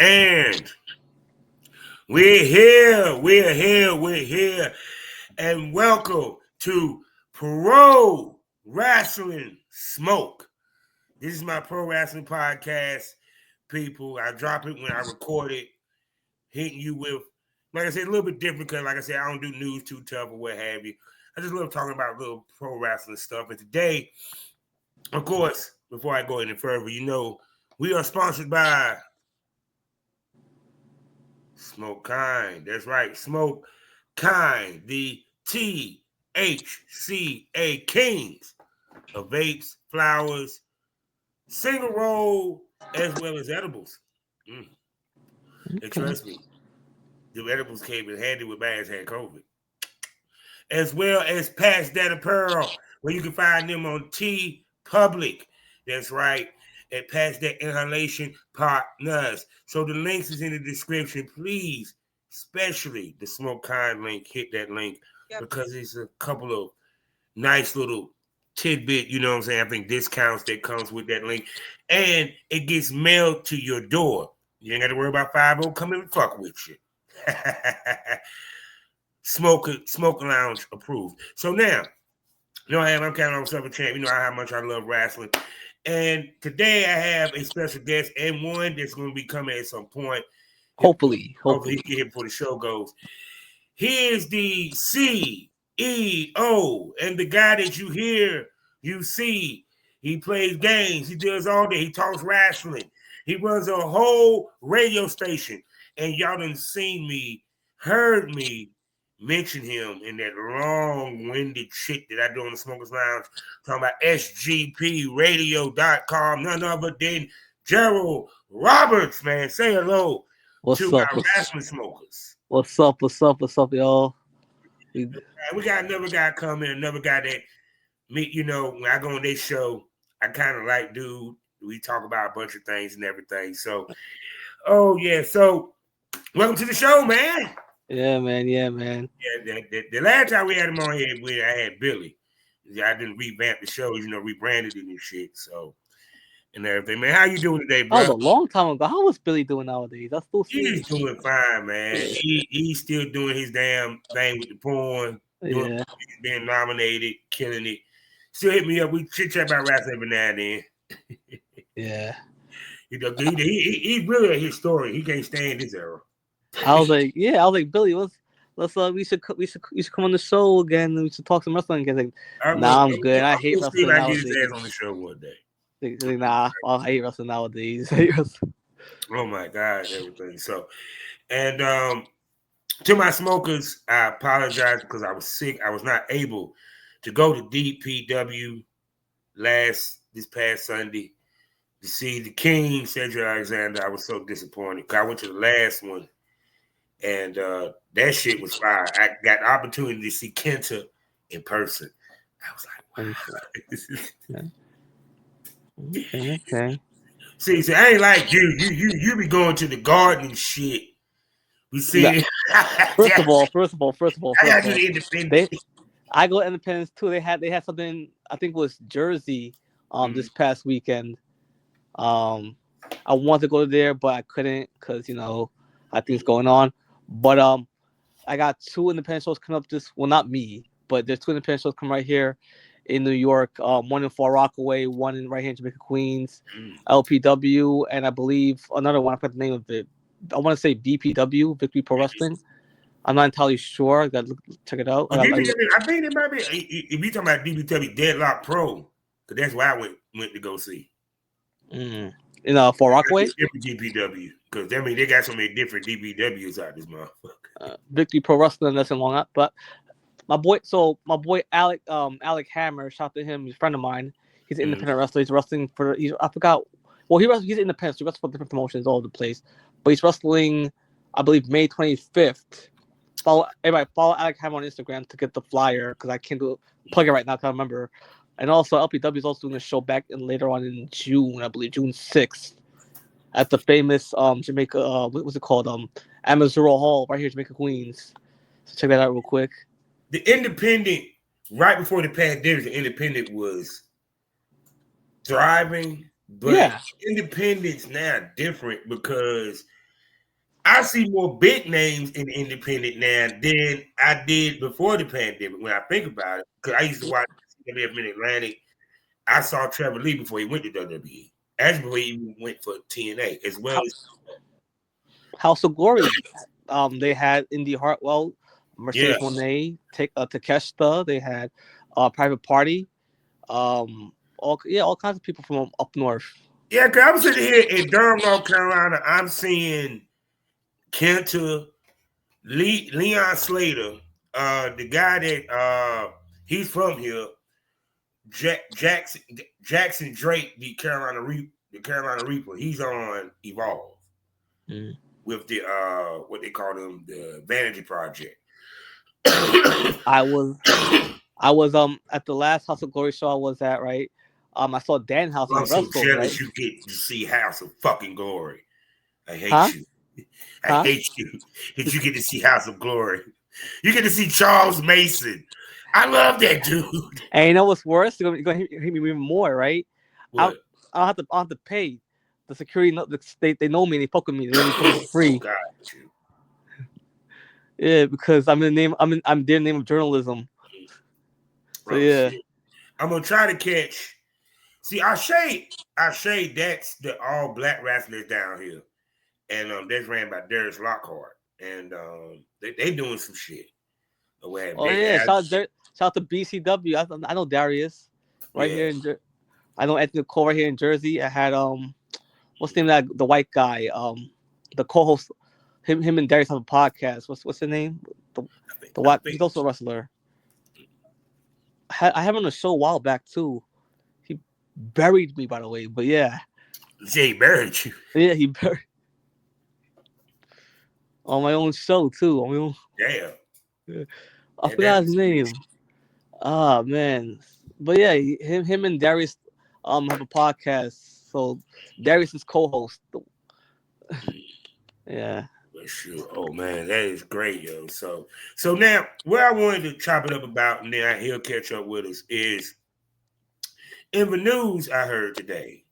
And we're here, and welcome to Pro Wrestling Smoke. This is my pro wrestling podcast, people. I drop it when I record it, hitting you with, like I said, a little bit different because, like I said, I don't do news too tough or what have you. I just love talking about little pro wrestling stuff. And today, of course, before I go any further, we are sponsored by SmokeKind. That's right, SmokeKind, the THCa kings of vapes, flowers, single roll, as well as edibles. And trust me, the edibles came in handy with my ass had COVID. As well as PassDat Apparel, where you can find them on T Public. That's right, at PassDat Inhalation Partners. So the links is in the description. Please, especially the SmokeKind link, hit that link because it's a couple of nice little tidbit, you know what I'm saying? I think discounts that comes with that link. And it gets mailed to your door. You ain't got to worry about 5-0 coming and fuck with you. Smoke Lounge approved. So now, I'm kind of myself a champ. You know how much I love wrestling. And today I have a special guest and one that's going to be coming at some point. Hopefully. He get here before the show goes. He is the CEO and the guy that you hear, you see. He plays games. He does all that. He talks wrestling. He runs a whole radio station. And y'all done seen me, heard me mention him in that long-winded shit that I do on the Smokers Lounge, talking about SGP Radio.com, none other than Gerald Roberts, man. Say hello to our wrestling smokers. What's up, y'all? We got another guy coming, another guy that me, when I go on this show, I kind of like dude. We talk about a bunch of things and everything. So, so welcome to the show, man. Yeah, man. Yeah, the last time we had him on here, I had Billy. I didn't revamp the show, rebranded it and shit. So, and everything, man. How you doing today, bro? That was a long time ago. How was Billy doing nowadays? That's still He's doing fine, man. He's still doing his damn thing with the porn. He's being nominated, killing it. Still hit me up. We chit chat about wrestling every now and then. Yeah. He's really a historian. He can't stand this era. I was like, Billy, let's we should come on the show again and we should talk some wrestling again. Like, I'm good. I hate wrestling nowadays. Get his ass on the show one day. Like, I hate wrestling nowadays. Oh my God, everything. So, and to my smokers, I apologize because I was sick. I was not able to go to DPW this past Sunday to see the King, Cedric Alexander. I was so disappointed because I went to the last one. And that shit was fire. I got the opportunity to see Kenta in person. I was like, wow. Okay. See, I ain't like you. You be going to the garden and shit. We see. First of all, I got to the Independence. I go to Independence too. They had something. I think it was Jersey. This past weekend. I wanted to go there, but I couldn't because I think it's going on. But I got 2 independent shows coming up not me, but there's 2 independent shows coming right here in New York. One in Far Rockaway, one in right here in Jamaica, Queens, LPW, and I believe another one. I forgot the name of it. I want to say VPW, Victory Pro Wrestling. I'm not entirely sure. I got to check it out. I think it might be. If you talking about DPW Deadlock Pro, because that's why I went to go see. In Far Rockaway. Different DPW. Because they got so many different DPWs out this motherfucker. Victory Pro Wrestling, that's in Long Island. But my boy Alec Hammer, shout out to him, he's a friend of mine. He's an independent wrestler. He's wrestling for he's independent, so he wrestles for different promotions all over the place. But he's wrestling, I believe, May 25th. Follow Alec Hammer on Instagram to get the flyer because I can't plug it right now, I can't remember. And also LPW is also doing a show back later on in June, I believe, June 6th. At the famous Jamaica, what was it called? Amazura Hall, right here in Jamaica, Queens. So check that out real quick. The Independent, right before the pandemic, the Independent was thriving, but Independent's now different because I see more big names in independent now than I did before the pandemic. When I think about it, because I used to watch WWF Mid Atlantic, I saw Trevor Lee before he went to WWE. Actually, before he even went for TNA, as well as House of Glory. They had Indy Hartwell, Mercedes yeah, Moné, Takeshita. They had Private Party. All kinds of people from up north. yeah. Because I'm sitting here in Durham, North Carolina. I'm seeing Kenta, Leon Slater, the guy that he's from here. Jackson Drake, the Carolina Reaper, he's on Evolve with the what they call them, the Vanity Project. I was at the last House of Glory show I was at, right? I saw Danhausen I'm so wrestle, jealous right? you get to see House of fucking Glory. I hate Huh? you. I hate you that you get to see House of Glory. You get to see Charles Mason. I love that dude. And you know what's worse? You're gonna hit me even more, right? What? I'll have to pay the security. They know me. And they fuck with me. They let me come for free. God, you. Yeah, because I'm their name of journalism. So yeah. Shit. I'm gonna try to catch. See, I shade that's the all black wrestlers down here. And that's ran by Darius Lockhart. And they doing some shit. Oh yeah, shout out to BCW. I know Darius right here in I know Anthony Cole right here in Jersey. I had what's the name of the white guy? The co-host, him and Darius have a podcast. What's his name? The white, he's also a wrestler. I had him on a show a while back too. He buried me, by the way. But yeah. He buried you. Yeah, he buried on my own show too. On my own. Damn. I forgot his name. Ah man. But yeah, him and Darius have a podcast. So Darius is co-host. Yeah. Sure. Oh man, that is great, yo. So now where I wanted to chop it up about, and then he'll catch up with us, is in the news I heard today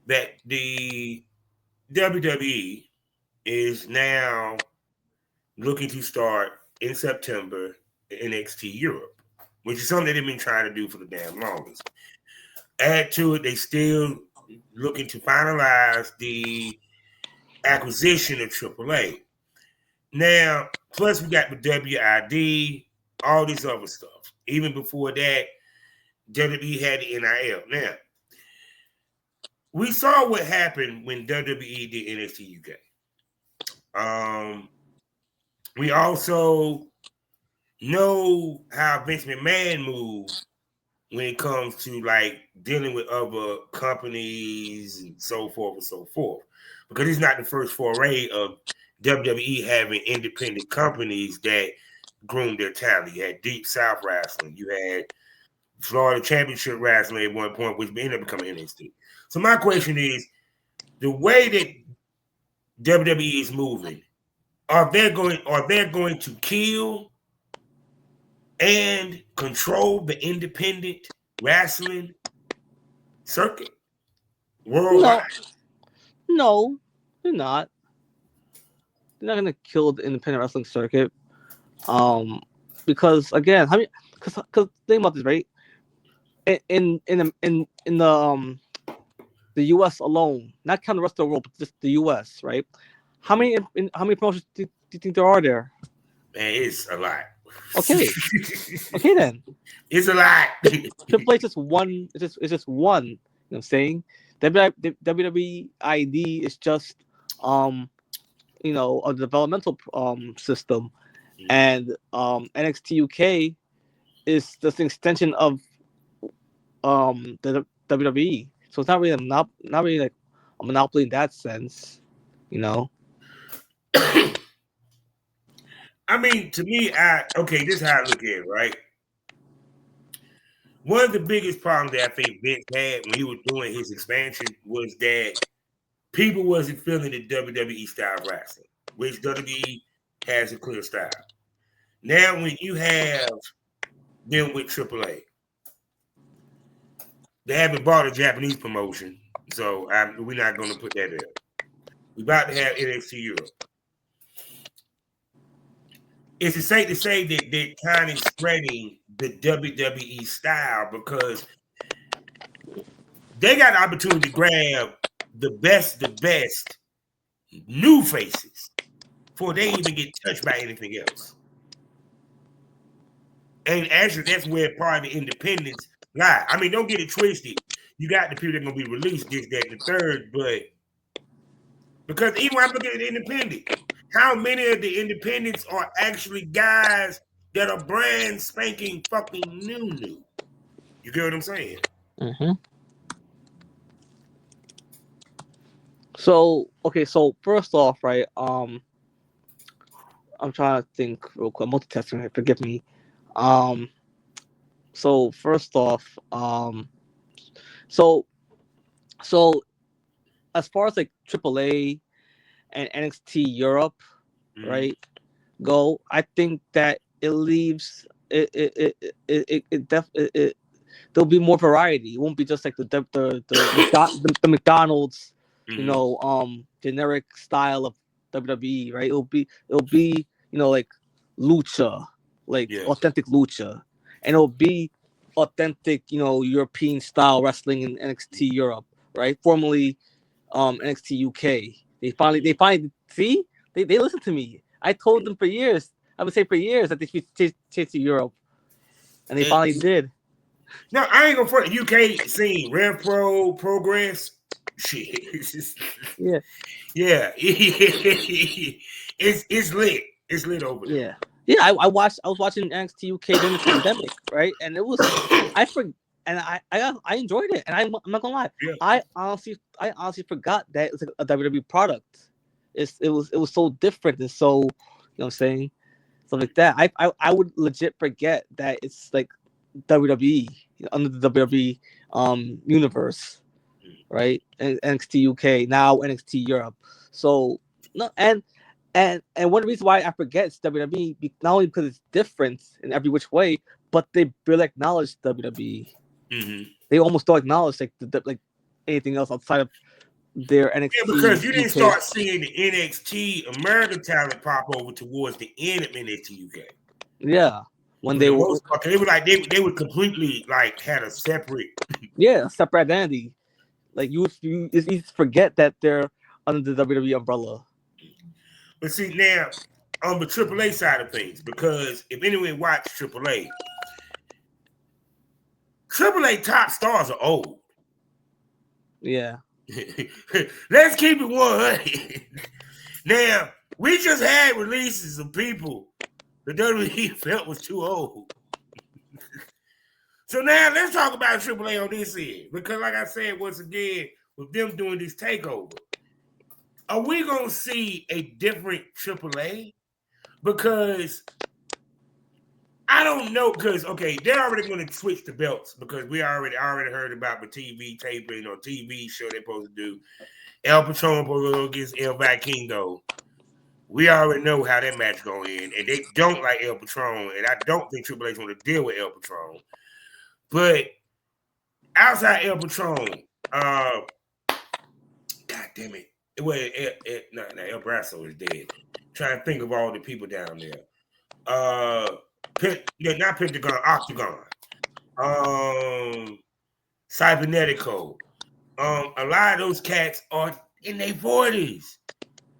that the WWE is now looking to start in September NXT Europe, which is something they've been trying to do for the damn longest. Add to it, they still looking to finalize the acquisition of AAA. Now, plus we got the WID, all this other stuff. Even before that, WWE had the NIL. Now, we saw what happened when WWE did NXT UK. We also know how Vince McMahon moved when it comes to like dealing with other companies and so forth and so forth. Because it's not the first foray of WWE having independent companies that groom their talent. You had Deep South Wrestling. You had Florida Championship Wrestling at one point, which ended up becoming NXT. So my question is, the way that WWE is moving, are they going to kill and control the independent wrestling circuit worldwide? No, they're not. They're not gonna kill the independent wrestling circuit. Because again, because think about this, right? In the U.S. alone, not counting the rest of the world, but just the U.S. Right? How many promotions do you think there are there? Man, it's a lot. Okay, okay then. It's a lot. Triple H is one. It's just one. You know what I'm saying? WWE ID is just a developmental system, and NXT UK is just an extension of the WWE. So it's not really not really like a monopoly in that sense, you know. I mean, to me, this is how I look at it, right? One of the biggest problems that I think Vince had when he was doing his expansion was that people wasn't feeling the WWE style of wrestling, which WWE has a clear style. Now, when you have them with AAA, they haven't bought a Japanese promotion, so we're not going to put that in. We're about to have NXT Europe. is it safe to say that they're kind of spreading the WWE style because they got the opportunity to grab the best new faces before they even get touched by anything else. And actually, that's where part of the independence lie. I mean, don't get it twisted. You got the people that are going to be released, this, that, and the third, but because even when I'm looking at the independent, how many of the independents are actually guys that are brand spanking fucking new? You get what I'm saying? Mm-hmm. So first off, right? I'm trying to think real quick. Multitasking, forgive me. So first off, so as far as like AAA and NXT Europe, right, go, I think that it leaves there'll be more variety. It won't be just like the McDonald's, generic style of WWE, right? It'll be like lucha, like authentic lucha, and it'll be authentic, European style wrestling in NXT Europe, right? Formerly NXT UK. They finally see they listen to me. I told them for years. I would say for years that they should change to Europe, and they finally did. No, I ain't gonna front the UK scene. Rev Pro, Progress, shit. Yeah. It's lit. It's lit over there. Yeah. I was watching NXT UK during the pandemic, right? And it was I enjoyed it, and I'm not gonna lie. Yeah. I honestly forgot that it's a WWE product. It was so different and so, you know what I'm saying, something like that. I would legit forget that it's like WWE under the WWE universe, right? And NXT UK, now NXT Europe. So no, and one reason why I forget it's WWE, not only because it's different in every which way, but they barely acknowledge WWE. Mm-hmm. They almost don't acknowledge like anything else outside of their NXT. Yeah, because you didn't start seeing the NXT American talent pop over towards the end of NXT UK. Yeah, when they were like they would completely like had a separate separate identity. Like you forget that they're under the WWE umbrella. But see now on the AAA side of things, because if anyone watched AAA top stars are old. Yeah. Let's keep it 100. Now, we just had releases of people the WWE felt was too old. So now let's talk about AAA on this end. Because like I said, once again, with them doing this takeover, are we going to see a different AAA? Because I don't know, because, okay, they're already going to switch the belts because we already heard about the TV taping or TV show they're supposed to do. El Patron supposed to go against El Vikingo. We already know how that match going to end, and they don't like El Patron, and I don't think Triple H want to deal with El Patron. But outside El Patron, God damn it. El Brasso is dead. Trying to think of all the people down there. Not Pentagon, Octagon, Cybernetico. A lot of those cats are in their 40s.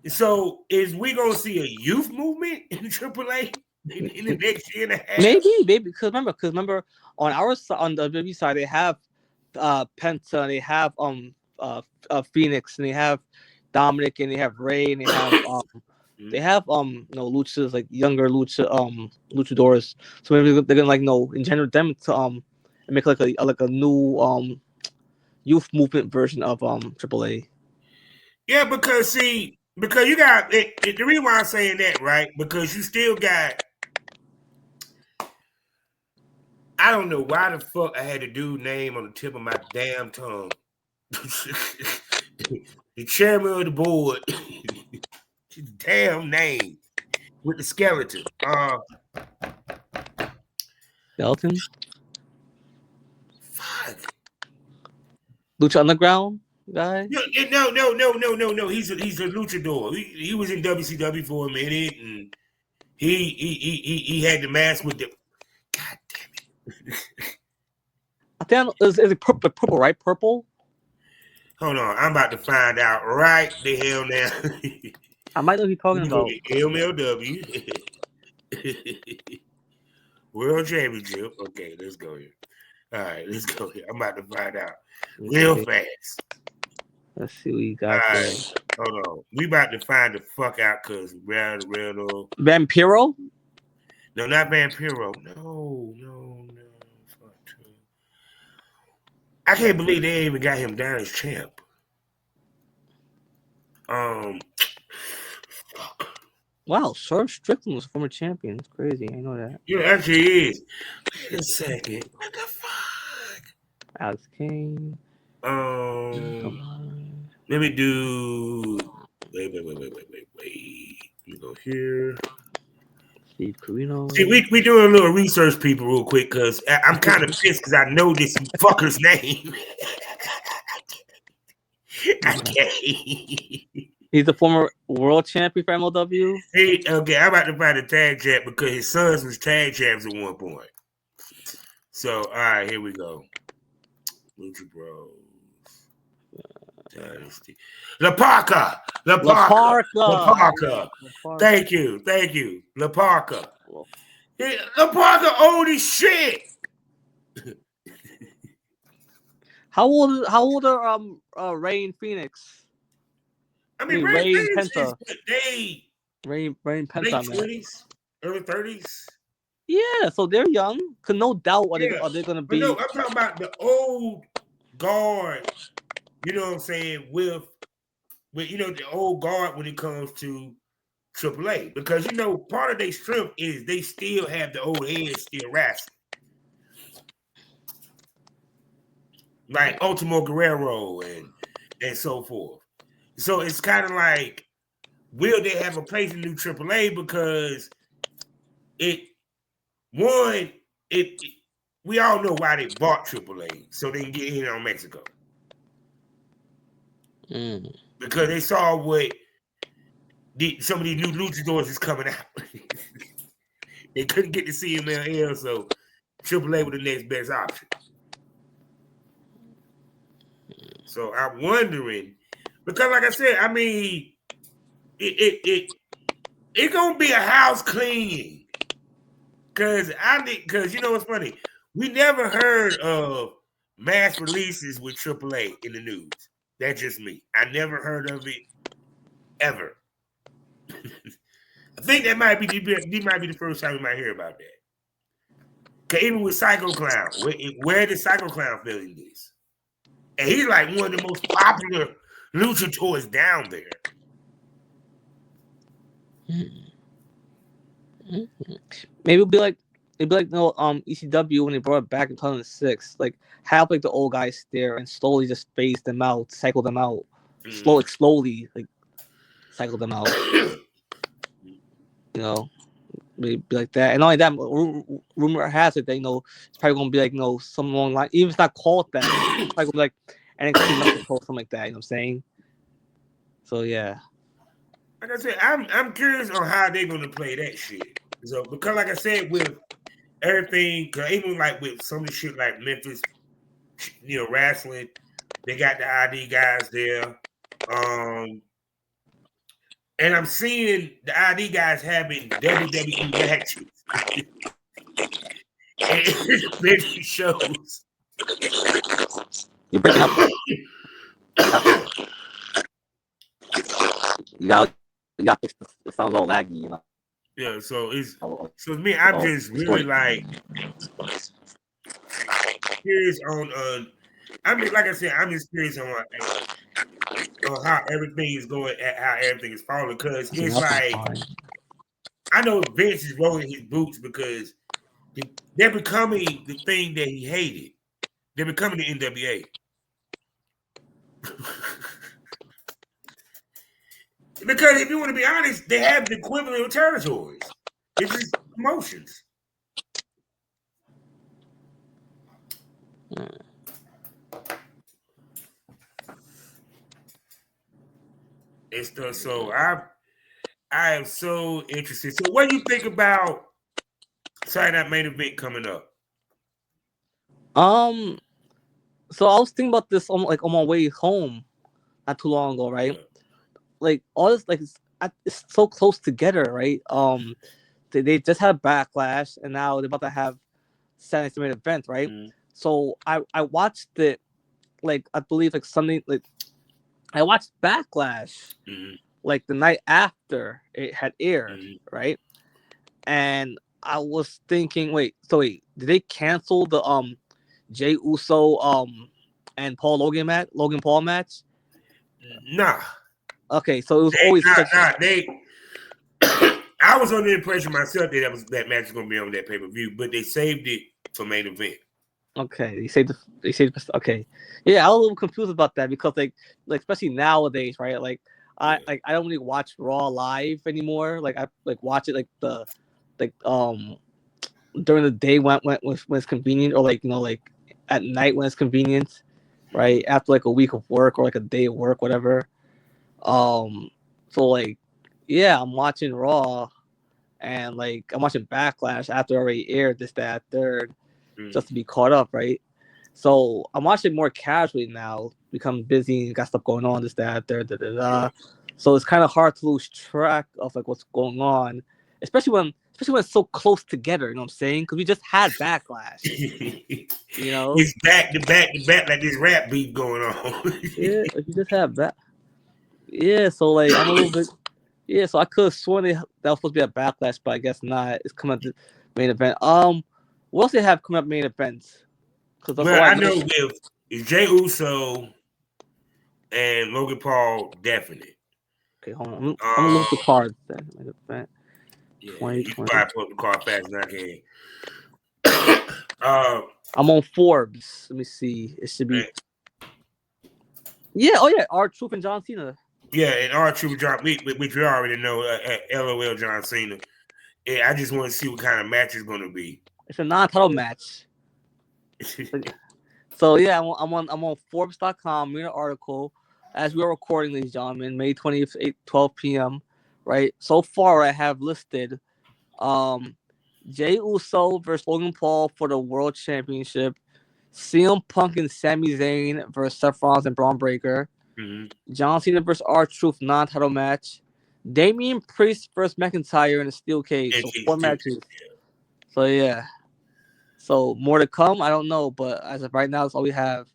So is we gonna see a youth movement in AAA in the next year and a half? Maybe because remember on our side, on the WWE side, they have Penta, they have Phoenix, and they have Dominic, and they have Ray, and they have luchas, like younger luchadors. So maybe they're gonna engender them to make like a new youth movement version of AAA. Yeah, because you got it, the reason why I'm saying that, right? Because you still got, I don't know why the fuck I had the dude's name on the tip of my damn tongue. The chairman of the board. His damn name with the skeleton. Skeleton? Fuck. Lucha Underground guy? No. He's a luchador. He was in WCW for a minute, and He had the mask with the. God damn it! I think is it purple, right? Purple. Hold on, I'm about to find out right the hell now. I might know what you're talking Go about. to MLW World Championship. Okay, let's go here. All right, let's go here. I'm about to find out real fast. Let's see what you got there. Right, hold on. We about to find the fuck out because Vampiro. No, not Vampiro. No. I can't believe they even got him down as champ. Wow, Swerve Strickland was former champion. It's crazy. I know that. Yeah, actually is. Wait a second. What the fuck? Alex Kane. Let me do. Wait. Let me go here. Steve Carino. See, we doing a little research, people, real quick, because I'm kind of pissed because I know this fucker's name. I can't. He's the former world champion for MLW. Hey, okay, I'm about to find a tag champ because his sons was tag champs at one point. So, all right, here we go. Lucha Bros. Dynasty. La Parka. Thank you. La Parka. La Parka old as shit. How old are Ray and Phoenix? I mean Ray and Penta. Ray and Penta. Late 20s, early 30s. Yeah, so they're young. Cause no doubt are they gonna be. No, I'm talking about the old guard. You know what I'm saying? With the old guard when it comes to AAA, because part of their strength is they still have the old heads still wrestling, like Ultimo Guerrero and so forth. So it's kind of like, will they have a place in new AAA? Because we all know why they bought AAA, so they can get in on Mexico. Because they saw what some of these new luchadors is coming out. They couldn't get to CMLL, so AAA was the next best option. So I'm wondering, because like I said, I mean, it's gonna be a house cleaning. Cause you know what's funny? We never heard of mass releases with AAA in the news. That's just me. I never heard of it ever. I think that might be the first time we might hear about that. Cause even with Psycho Clown, where did Psycho Clown feel in this? And he's like one of the most popular luchadors down there. Maybe it'll be like ECW when they brought it back in 2006. Like have like the old guys there and slowly just phase them out, cycle them out, slowly like cycle them out. Maybe like that. And not only that, rumor has it that it's probably gonna be like some long line. Even if it's not called that, it's probably gonna be like NXT Mexico, something like that. You know what I'm saying? So yeah. Like I said, I'm curious on how they're gonna play that shit. So because like I said, with everything, even like with some of the shit like Memphis, wrestling, they got the ID guys there. And I'm seeing the ID guys having WWE matches. And it's shows. You're breaking up. You got this. It sounds all laggy, Yeah, so me. I'm just really like curious on. I mean, like I said, I'm just curious on how everything is going, how everything is falling. Because it's like I know Vince is rolling his boots because they're becoming the thing that he hated. They're becoming the NWA. Because if you want to be honest, they have the equivalent of territories. It's just promotions. It's so I am so interested. So, what do you think about Saturday Night Main Event coming up? So I was thinking about this on my way home not too long ago, right? Yeah. Like all this, like it's so close together, right? They just had Backlash, and now they're about to have Saturday Night Main Event, right? Mm-hmm. So I watched it, like I believe like Sunday, like I watched Backlash Mm-hmm. like the night after it had aired, Mm-hmm. right? And I was thinking, wait, did they cancel the Jey Uso and Logan Paul match? Nah, Okay, so it was always they. I was under the impression myself that match was gonna be on that pay per view, but they saved it for main event. Okay, they say the okay. Yeah, I was a little confused about that because like especially nowadays, right? Like I don't really watch Raw live anymore. Like I like watch it like during the day when it's convenient, or like like at night when it's convenient, right? After like a week of work or like a day of work, whatever. So like yeah, I'm watching Raw and like I'm watching Backlash after it already aired this, that, third, just to be caught up, right? So I'm watching more casually now, become busy and got stuff going on, this, that, third, da, da, da. So it's kind of hard to lose track of like what's going on, especially when it's so close together. You know what I'm saying? Because we just had Backlash. You know, It's back to back to back like this rap beat going on. yeah, if you just have that, yeah. So like I'm a little bit, yeah. So I could have sworn that was supposed to be a Backlash, but I guess not. It's coming up the main event. What else they have coming up main events? Because that's all Well, I I know. know with Jey Uso and Logan Paul, definite. Okay, hold on. I'm gonna look at the cards then. Main event. Yeah, you 2020. probably put the card fast as I can. I'm on Forbes. Let me see. It should be. Yeah. Oh yeah. R-Truth and John Cena. Yeah, and R-Truth John, which we already know, LOL John Cena. Yeah, I just want to see what kind of match it's going to be. It's a non-title match. So yeah, I'm on Forbes.com. Read an article as we are recording, ladies and gentlemen, May 20th, 12 p.m. Right. So far, I have listed Jey Uso versus Logan Paul for the World Championship. CM Punk and Sami Zayn versus Seth Rollins and Braun Breaker. Mm-hmm. John Cena versus R-Truth non-title match. Damian Priest versus McIntyre in a steel cage. So 4 matches. So yeah. So more to come. I don't know, but as of right now, that's all we have.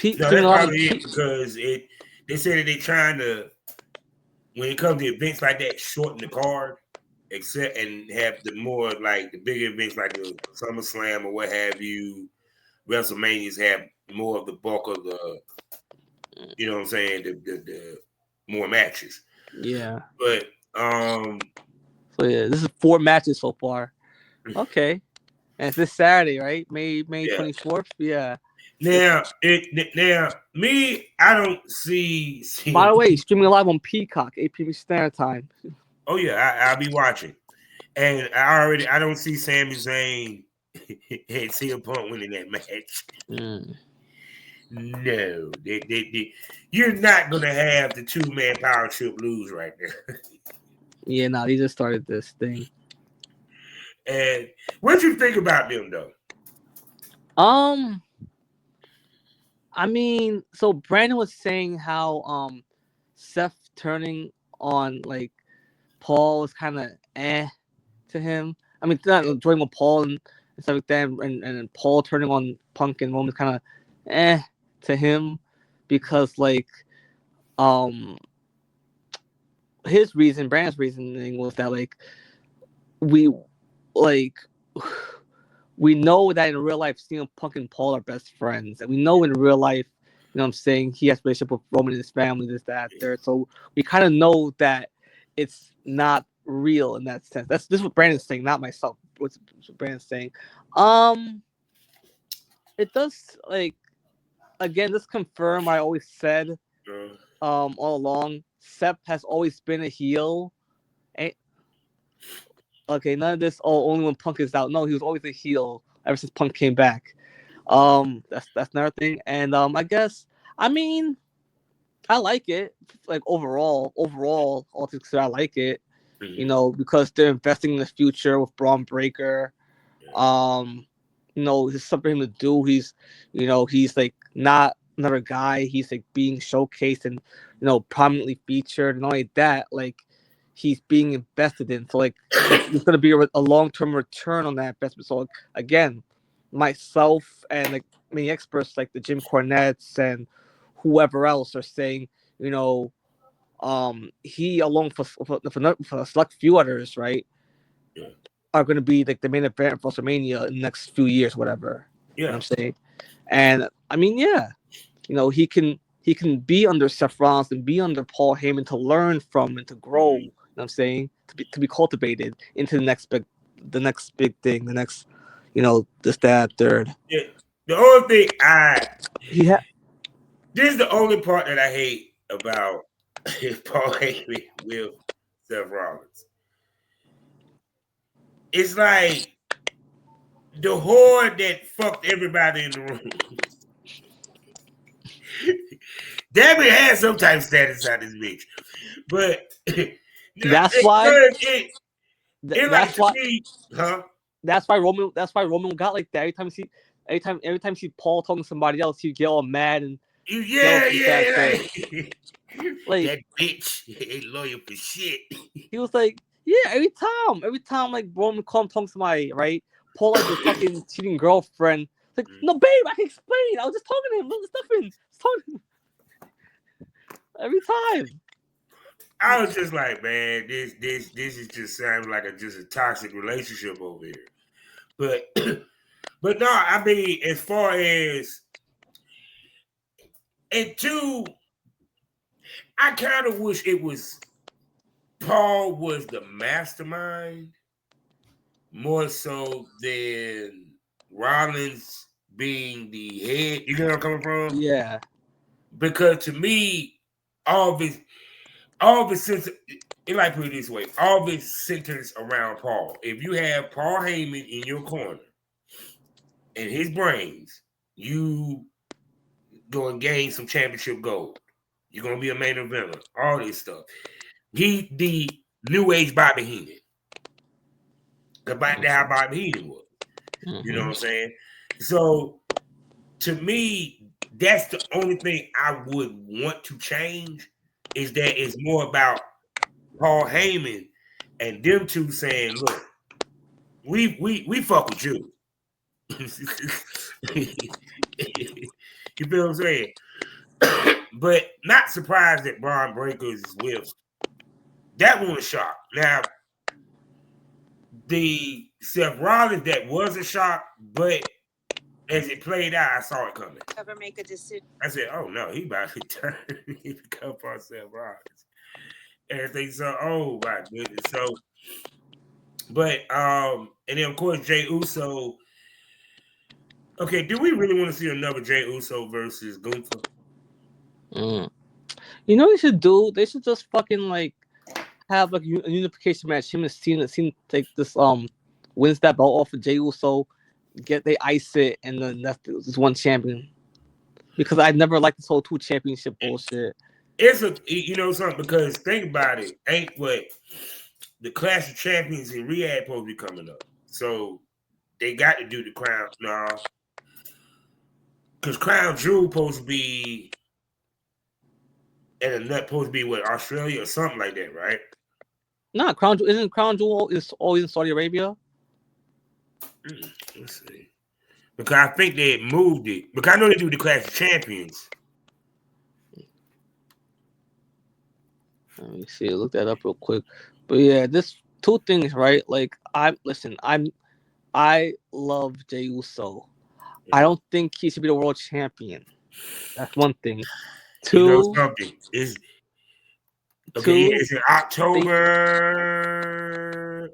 No, that's probably it because they say that they're trying to, when it comes to events like that, shorten the card, except and have the more like the bigger events like the SummerSlam or what have you. WrestleManias have more of the bulk of the, you know what I'm saying, the more matches. Yeah. But so yeah, this is 4 matches so far. Okay. And it's this Saturday, right? May 24th. Yeah. Now me, I don't see. By the way, streaming live on Peacock, 8 p.m. Standard Time. Oh yeah, I'll be watching, and I don't see Sami Zayn and CM Punk winning that match. No, you're not gonna have the 2-man power trip lose right there. Yeah, no, he just started this thing. And what you think about them though? I mean, so Brandon was saying how Seth turning on like Paul is kind of to him. I mean, not joining with Paul and stuff like that, and Paul turning on Punk and Roman is kind of to him because like his reason, Brandon's reasoning was that like we know that in real life, CM Punk and Paul are best friends. And we know in real life, you know what I'm saying, he has a relationship with Roman and his family, this, that, third. So we kind of know that it's not real in that sense. This is what Brandon's saying, not myself. What's Brandon's saying. It does, like, again, this confirm I always said all along. Seth has always been a heel. Okay, none of this. Oh, only when Punk is out. No, he was always a heel ever since Punk came back. That's another thing. And I guess I mean I like it. Like overall, all things considered, I like it. You know, because they're investing in the future with Braun Breaker. You know, it's something for him to do. He's, you know, he's like not another guy. He's like being showcased and, you know, prominently featured. And not only that, like he's being invested in. So like there's gonna be a long-term return on that investment. So like, again, myself and like many experts like the Jim Cornettes and whoever else are saying, you know, he along for a select few others, right, Yeah. are going to be like the main event of WrestleMania in the next few years, whatever. You know Yeah. what I'm saying? And I mean, yeah, you know, he can be under Seth Rollins and be under Paul Heyman to learn from and to grow. You know what I'm saying? To be cultivated into the next big thing, the next, you know, this, that, third. Yeah. The only thing this is the only part that I hate about Paul Heyman with Seth Rollins. It's like the horde that fucked everybody in the room. Damn it, had some type of status on this bitch. But that's why like to me, huh? That's why Roman got like that. Every time see Paul talking to somebody else, he'd get all mad and Yeah. Like that bitch ain't loyal for shit. He was like, yeah, every time like Roman called him talking to somebody, right? Paul like the fucking cheating girlfriend. It's like, no, babe, I can explain. I was just talking to him. Look, there's nothing. Just talking to him. Every time. I was just like, man, this is just sounds like just a toxic relationship over here. But no, I mean, as far as and two, I kind of wish it was Paul was the mastermind more so than Rollins being the head. You know where I'm coming from? Yeah. Because to me, all of it since it like put it this way, all of it centers around Paul. If you have Paul Heyman in your corner and his brains, you going to gain some championship gold. You're going to be a main eventer. All this stuff. He the new age Bobby Heenan. About how Bobby Heenan was. You know what I'm saying? So to me, that's the only thing I would want to change is that it's more about Paul Heyman and them two saying, look, we fuck with you. You feel what I'm saying? But not surprised that Bron Breakkers is with. That one was shock. Now, the Seth Rollins, that was a shock, but as it played out, I saw it coming. Ever make a decision? I said, oh no, he about to turn he become part Seth Rollins. Everything so, oh my goodness. So, but and then of course Jey Uso. Okay, do we really want to see another Jey Uso versus Gunther? You know what they should do? They should just fucking like have like a unification match. Him and Cena take this wins that belt off of Jey Uso, they ice it, and then that's just one champion. Because I never liked this whole 2 championship bullshit. It's you know something, because think about it, ain't what the Clash of Champions in Riyadh supposed to be coming up. So they got to do the crown. No. Because Crown Jewel supposed to be and not supposed to be what, Australia or something like that, right? Nah, isn't Crown Jewel is always in Saudi Arabia? Let's see. Because I think they had moved it. Because I know they do the Clash of Champions. Let me see. Look that up real quick. But yeah, this 2 things, right? Like I love Jey Uso. I don't think he should be the world champion. That's one thing. 2, you know something is okay. It's in October.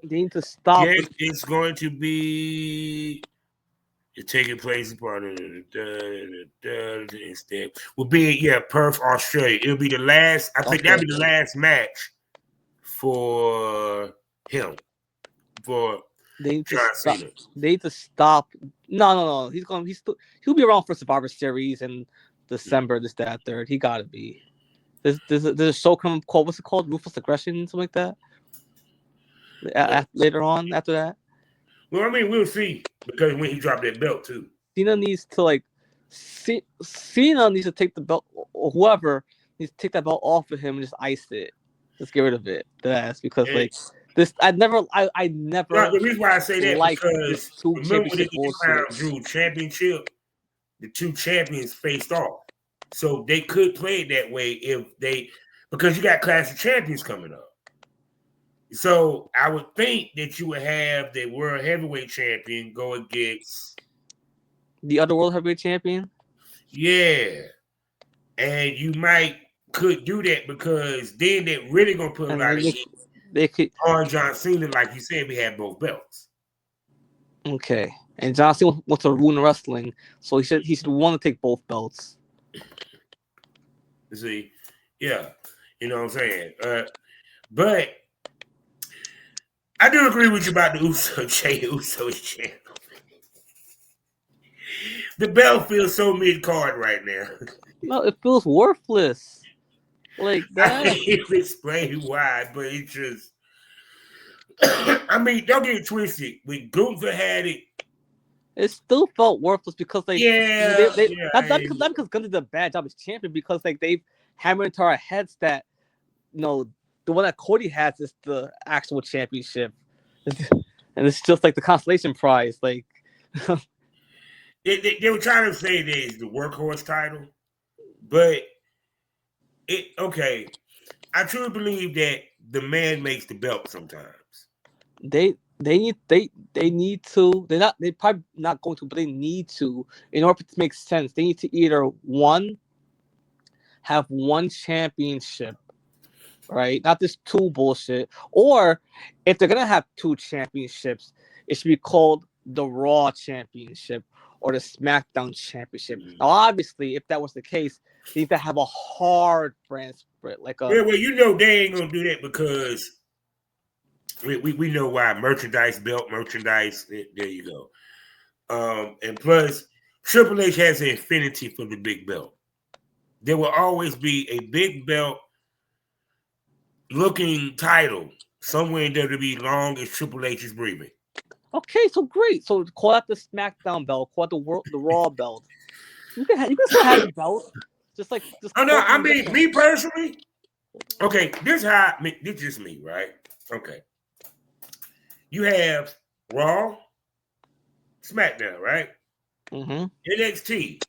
They need to stop. Yes, it's going to be. It's taking place in part of instead. Will be Perth, Australia. It'll be the last. I think that'll be the last match for him. For they need John Cena. They need to stop. No. He'll be around for Survivor Series in December. This, that, third. He gotta be. There's a show called what's it called? Ruthless Aggression, something like that. later on after that. Well, I mean, we'll see because when he dropped that belt too. Cena needs to Cena needs to take the belt, or whoever needs to take that belt off of him and just ice it, just get rid of it. That's because this. I never. No, the reason why I say that liked because this two remember when championship the Crown Jewel Championship, the two champions faced off, so they could play it that way because you got Clash of Champions coming up. So I would think that you would have the World Heavyweight Champion go against the other World Heavyweight Champion. Yeah, and you could do that because then they're really gonna put a lot of heat. They could on John Cena, like you said, we have both belts. Okay, and John Cena wants to ruin wrestling, so he should want to take both belts. See, yeah, you know what I'm saying. But I do agree with you about the Jey Uso's channel. The belt feels so mid-card right now. No, it feels worthless. Like that. I can't explain why, but it just. I mean, don't get it twisted. When Gunther had it, it still felt worthless because not because Gunther did a bad job as champion, because they've hammered into our heads that the one that Cody has is the actual championship, and it's just like the consolation prize. Like they were trying to say there's the workhorse title, but okay. I truly believe that the man makes the belt sometimes. They need to. They're probably not going to, but they need to, in order to make sense. They need to either have one championship, right? Not this two bullshit. Or if they're gonna have two championships, it should be called the Raw Championship or the SmackDown Championship. Now, obviously, if that was the case, they need to have a hard brand split, like a. Well, they ain't gonna do that because. We know why. Merchandise. There you go. And plus, Triple H has an affinity for the big belt. There will always be a big belt looking title somewhere in WWE long as Triple H is breathing. Okay, so great. So call out the SmackDown belt, call out the Raw belt. You can still have the belt. Just. Oh no, I mean me personally. Okay, this is just me, right? Okay. You have Raw, SmackDown, right? Mm-hmm. NXT,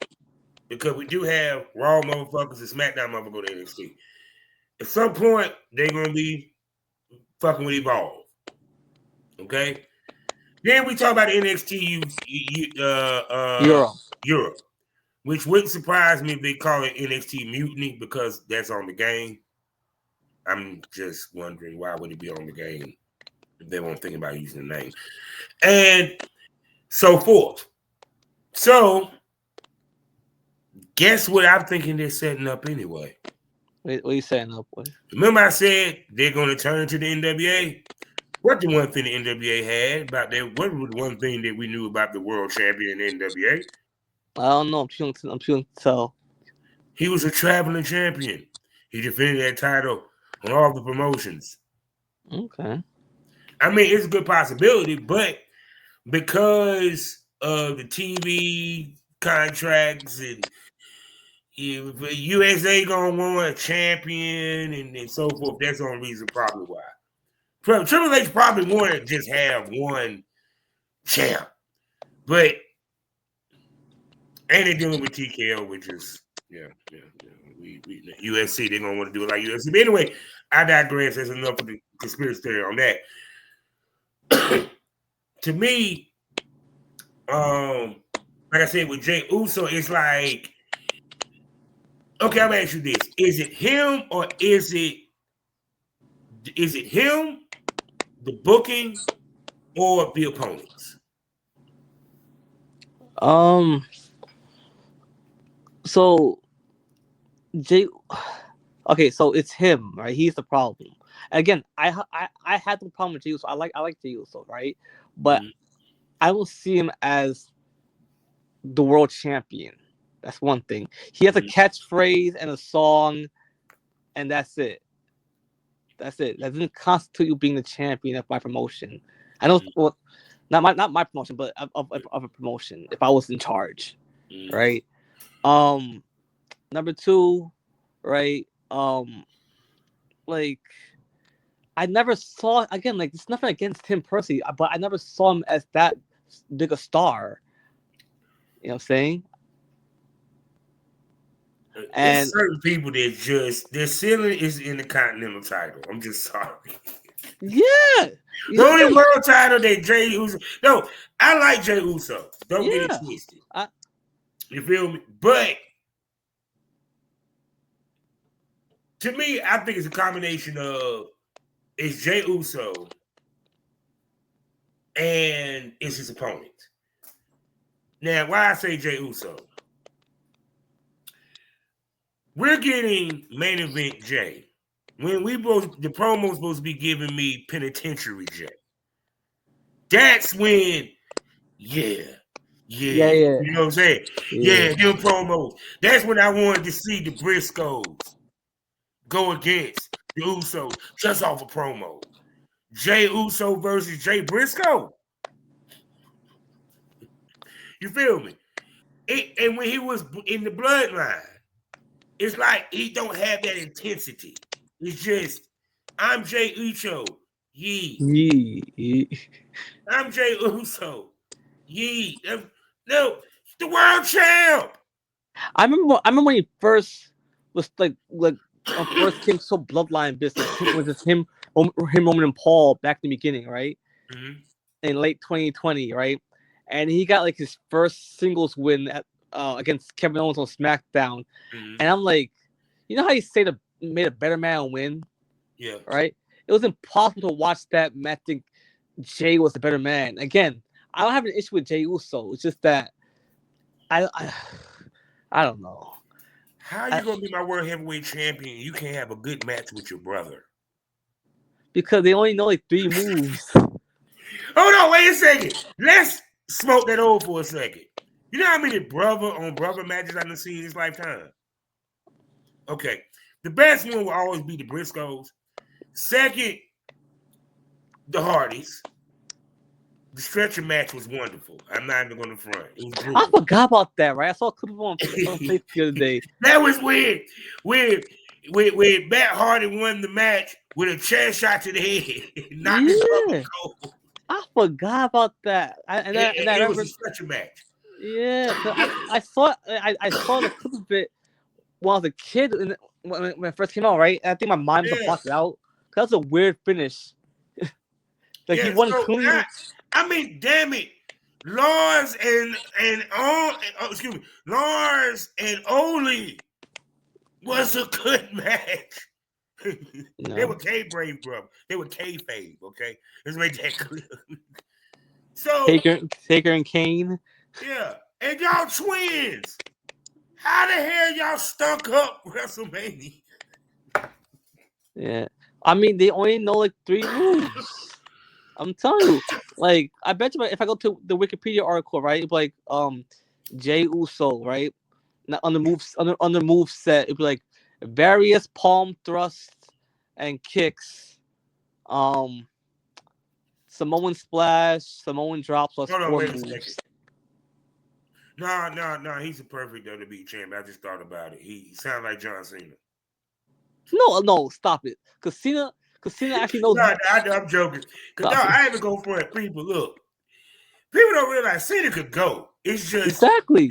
because we do have Raw motherfuckers and SmackDown motherfuckers go to NXT. At some point, they're going to be fucking with Evolve. Okay? Then we talk about NXT Europe, which wouldn't surprise me if they call it NXT Mutiny because that's on the game. I'm just wondering why would it be on the game? If they won't think about using the name, and so forth. So, guess what I'm thinking they're setting up anyway? What are you setting up with? Remember I said they're going to turn to the NWA? What the one thing the NWA had about that? What was the one thing that we knew about the world champion in NWA? I don't know. I'm trying to tell. He was a traveling champion. He defended that title on all the promotions. Okay. I mean, it's a good possibility, but because of the TV contracts and USA gonna want a champion and so forth, that's the only reason probably why. Triple H probably wanted to just have one champ, but and they're dealing with TKO, which is we UFC, they're gonna want to do it like UFC. But anyway, I digress. There's enough of the conspiracy theory on that. To me, like I said with Jey Uso, it's like, okay, I'm gonna ask you this: is it him or is it him, the booking, or the opponents? So okay, so it's him, right? He's the problem. Again, I had the problem with Jey Uso. I like Jey Uso, right? But I will see him as the world champion. That's one thing. He has a catchphrase and a song, and that's it. That's it. That doesn't constitute you being the champion of my promotion. I know, well, not my promotion, but of a promotion. If I was in charge, right? Number two, right? Like I never saw again. Like it's nothing against him personally, but I never saw him as that big a star. You know what I'm saying? And There's certain people that just their ceiling is in the Continental title. I'm just sorry. yeah, The only world title that Jey Uso. No, I like Jey Uso. Don't get it twisted. You feel me? But to me, I think it's a combination of it's Jey Uso and it's his opponent. Now, why I say Jey Uso? We're getting main event Jey. When the promo's supposed to be giving me penitentiary Jey. That's when, yeah. You know what I'm saying? Yeah, them promos. That's when I wanted to see the Briscoes go against the Usos just off a promo. Jey Uso versus Jay Briscoe. You feel me? And when he was in the bloodline, it's like he don't have that intensity. It's just, I'm Jey Uso. Yee. I'm Jey Uso. Yee. No, the world champ. I remember when he first was like first came so bloodline business. It was just him, Roman and Paul back in the beginning, right? Mm-hmm. In late 2020, right? And he got like his first singles win at against Kevin Owens on SmackDown. Mm-hmm. And I'm like, you know how you say made a better man win? Yeah. Right? It was impossible to watch that match. Think Jey was the better man. Again, I don't have an issue with Jey Uso. It's just that I don't know. How are you gonna be my world heavyweight champion? You can't have a good match with your brother because they only know like 3 moves. Hold on, wait a second. Let's smoke that over for a second. You know how many brother on brother matches I've seen in this lifetime? Okay, the best one will always be the Briscoes. Second, the Hardys. The stretcher match was wonderful. I'm not even going to front. It was brutal. I forgot about that, right? I saw a clip on Facebook the other day. That was weird. When Matt Hardy won the match with a chair shot to the head. Not the cold. I forgot about that. It was a stretcher match. Yeah, I saw the clip of it when I was a kid when it first came out, right? And I think my mind was blocked out. That was a weird finish. He won clean. I mean, damn it, Lars and Ole was a good match. No. They were K-Brave, bro. They were K-Fave, okay? Let's make that clear. So Taker and Kane. Yeah, and y'all twins. How the hell y'all stuck up WrestleMania? Yeah, I mean they only know like 3 moves. I'm telling you, like I bet you if I go to the Wikipedia article, right, it'd be like Jey Uso, right, on the moves on the move set, it'd be like various palm thrusts and kicks, Samoan splash, Samoan drops, plus 4 moves. No, he's a perfect WWE champion. I just thought about it. He sounds like John Cena. No, stop it, because Cena actually knows. I'm joking. I had to go for it. People, look. People don't realize Cena could go. It's just exactly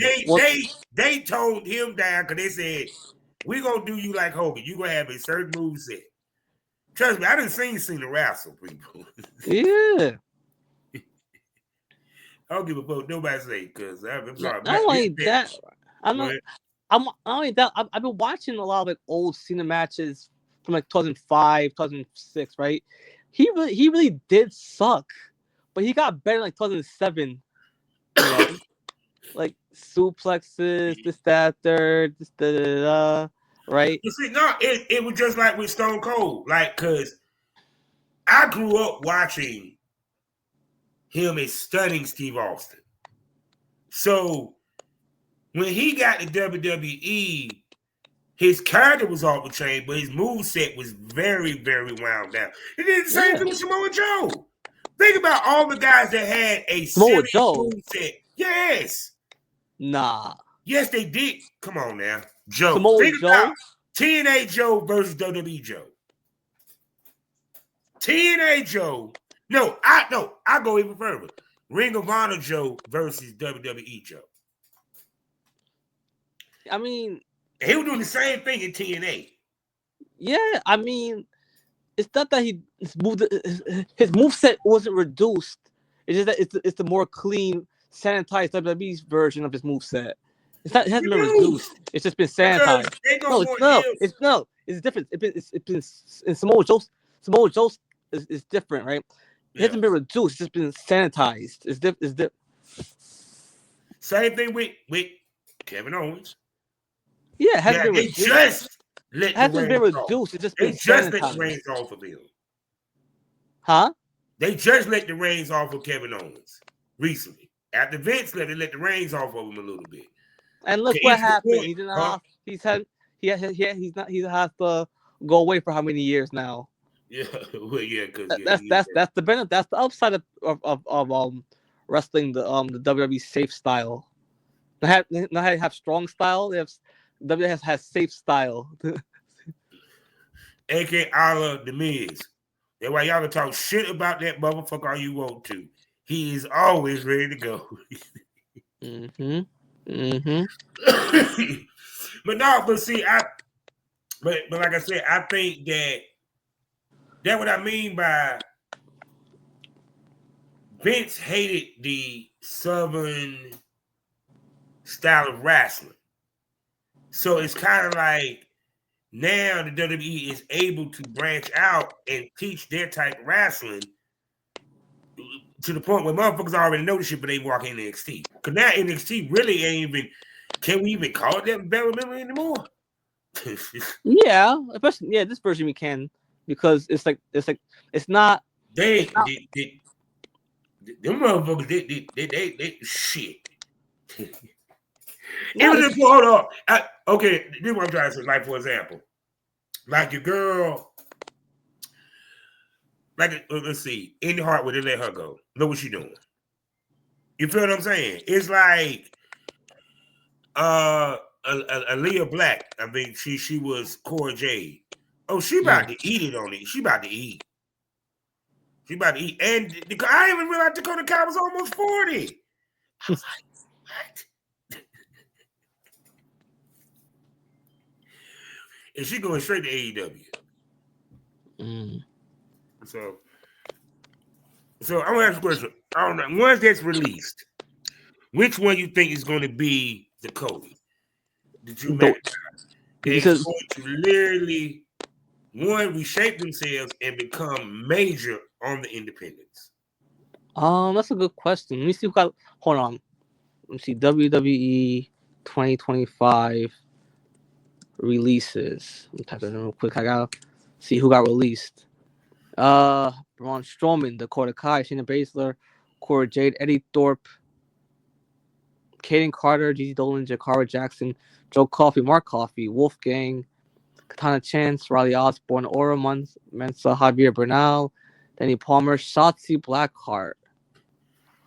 they toned him down because they said we're gonna do you like Hogan. You're gonna have a certain move set. Trust me, I didn't see Cena wrestle people. Yeah. I don't give a fuck. Nobody say because I'm sorry. Not only that, I'm not only that. I've been watching a lot of like old Cena matches from like 2005, 2006, right? He really did suck, but he got better in like 2007. You know, like suplexes, this, that, third, this, right? You see, no, it was just like with Stone Cold, like because I grew up watching him as stunning Steve Austin. So when he got to WWE, His character was off the chain, but his moveset was very, very wound down. He did the same thing with Samoa Joe. Think about all the guys that had a Samoa serious Joe? moveset. Yes. Nah. Yes, they did. Come on now. Joe. Samoa Think Joe? about TNA Joe versus WWE Joe. TNA Joe. I go even further. Ring of Honor Joe versus WWE Joe. I mean, he was doing the same thing in TNA. Yeah, I mean, it's not that his moveset wasn't reduced. It's just that it's the more clean, sanitized WWE's version of his moveset. It hasn't been reduced. It's just been sanitized. It's different. It's been in Samoa Joe's is different, right? It hasn't been reduced. It's just been sanitized. It's different. Same thing with Kevin Owens. Yeah, it hasn't been reduced. It hasn't been reduced. It's just been sanitized. Let the reins off of him. Huh? They just let the reins off of Kevin Owens recently. After Vince let the reins off of him a little bit. And look what happened. He's in the hospital. He has to go away for how many years now? Yeah, well, because that's the benefit. That's the upside of wrestling the WWE safe style. Not have strong style. They have WWE has safe style. A.K.A. a la The Miz. That's why y'all can talk shit about that motherfucker all you want to. He is always ready to go. But see, but like I said, I think that's what I mean by Vince hated the Southern style of wrestling. So it's kind of like now the WWE is able to branch out and teach their type of wrestling to the point where motherfuckers already know the shit, but they walk in NXT. Because now NXT really ain't even, can we even call it that developmental anymore? especially this version we can, because it's not. Them motherfuckers, they shit. It was just hold on. Okay, this is what I'm trying to say. Like, for example, like your girl, like, let's see, Indy Hartwell, they let her go. Look what she doing. You feel what I'm saying? It's like Aaliyah Black. I mean, she was Cora Jade. Oh, she about to eat it on it. She about to eat. And I didn't even realize Dakota Kai was almost 40. I was like, what? And she going straight to AEW. So I'm gonna ask a question. I don't know. Once that's released, which one you think is going to be the Cody? Did you make? They're going to literally reshape themselves and become major on the independents. That's a good question. Let me see who got. Hold on. Let me see. WWE 2025 releases. Let me type that in real quick. I gotta see who got released. Braun Strowman, Dakota Kai, Shayna Baszler, Cora Jade, Eddie Thorpe, Kaden Carter, Gigi Dolan, Jakara Jackson, Joe Coffey, Mark Coffey, Wolfgang, Katana Chance, Riley Osborne, Aura Mensa, Javier Bernal, Danny Palmer, Shotzi Blackheart.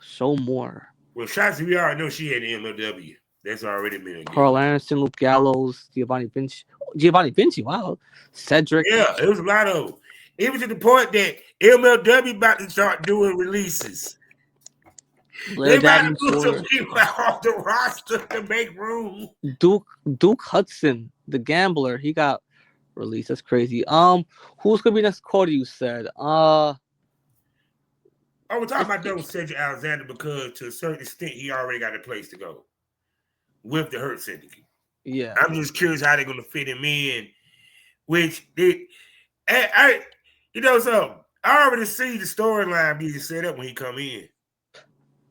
Show more. Well, Shotzi, we already know she had the MLW. That's already been a Carl Anderson, Luke Gallows, Giovanni Vinci, wow. Cedric. Yeah, it was a lot of them. It was to the point that MLW about to start doing releases. They about to put some people off the roster to make room. Duke Hudson, the gambler, he got released. That's crazy. Who's gonna be next Cody? You said. I was talking about that with Cedric Alexander because to a certain extent he already got a place to go with the Hurt Syndicate. Yeah, I'm just curious how they're gonna fit him in. Which so I already see the storyline being set up when he come in.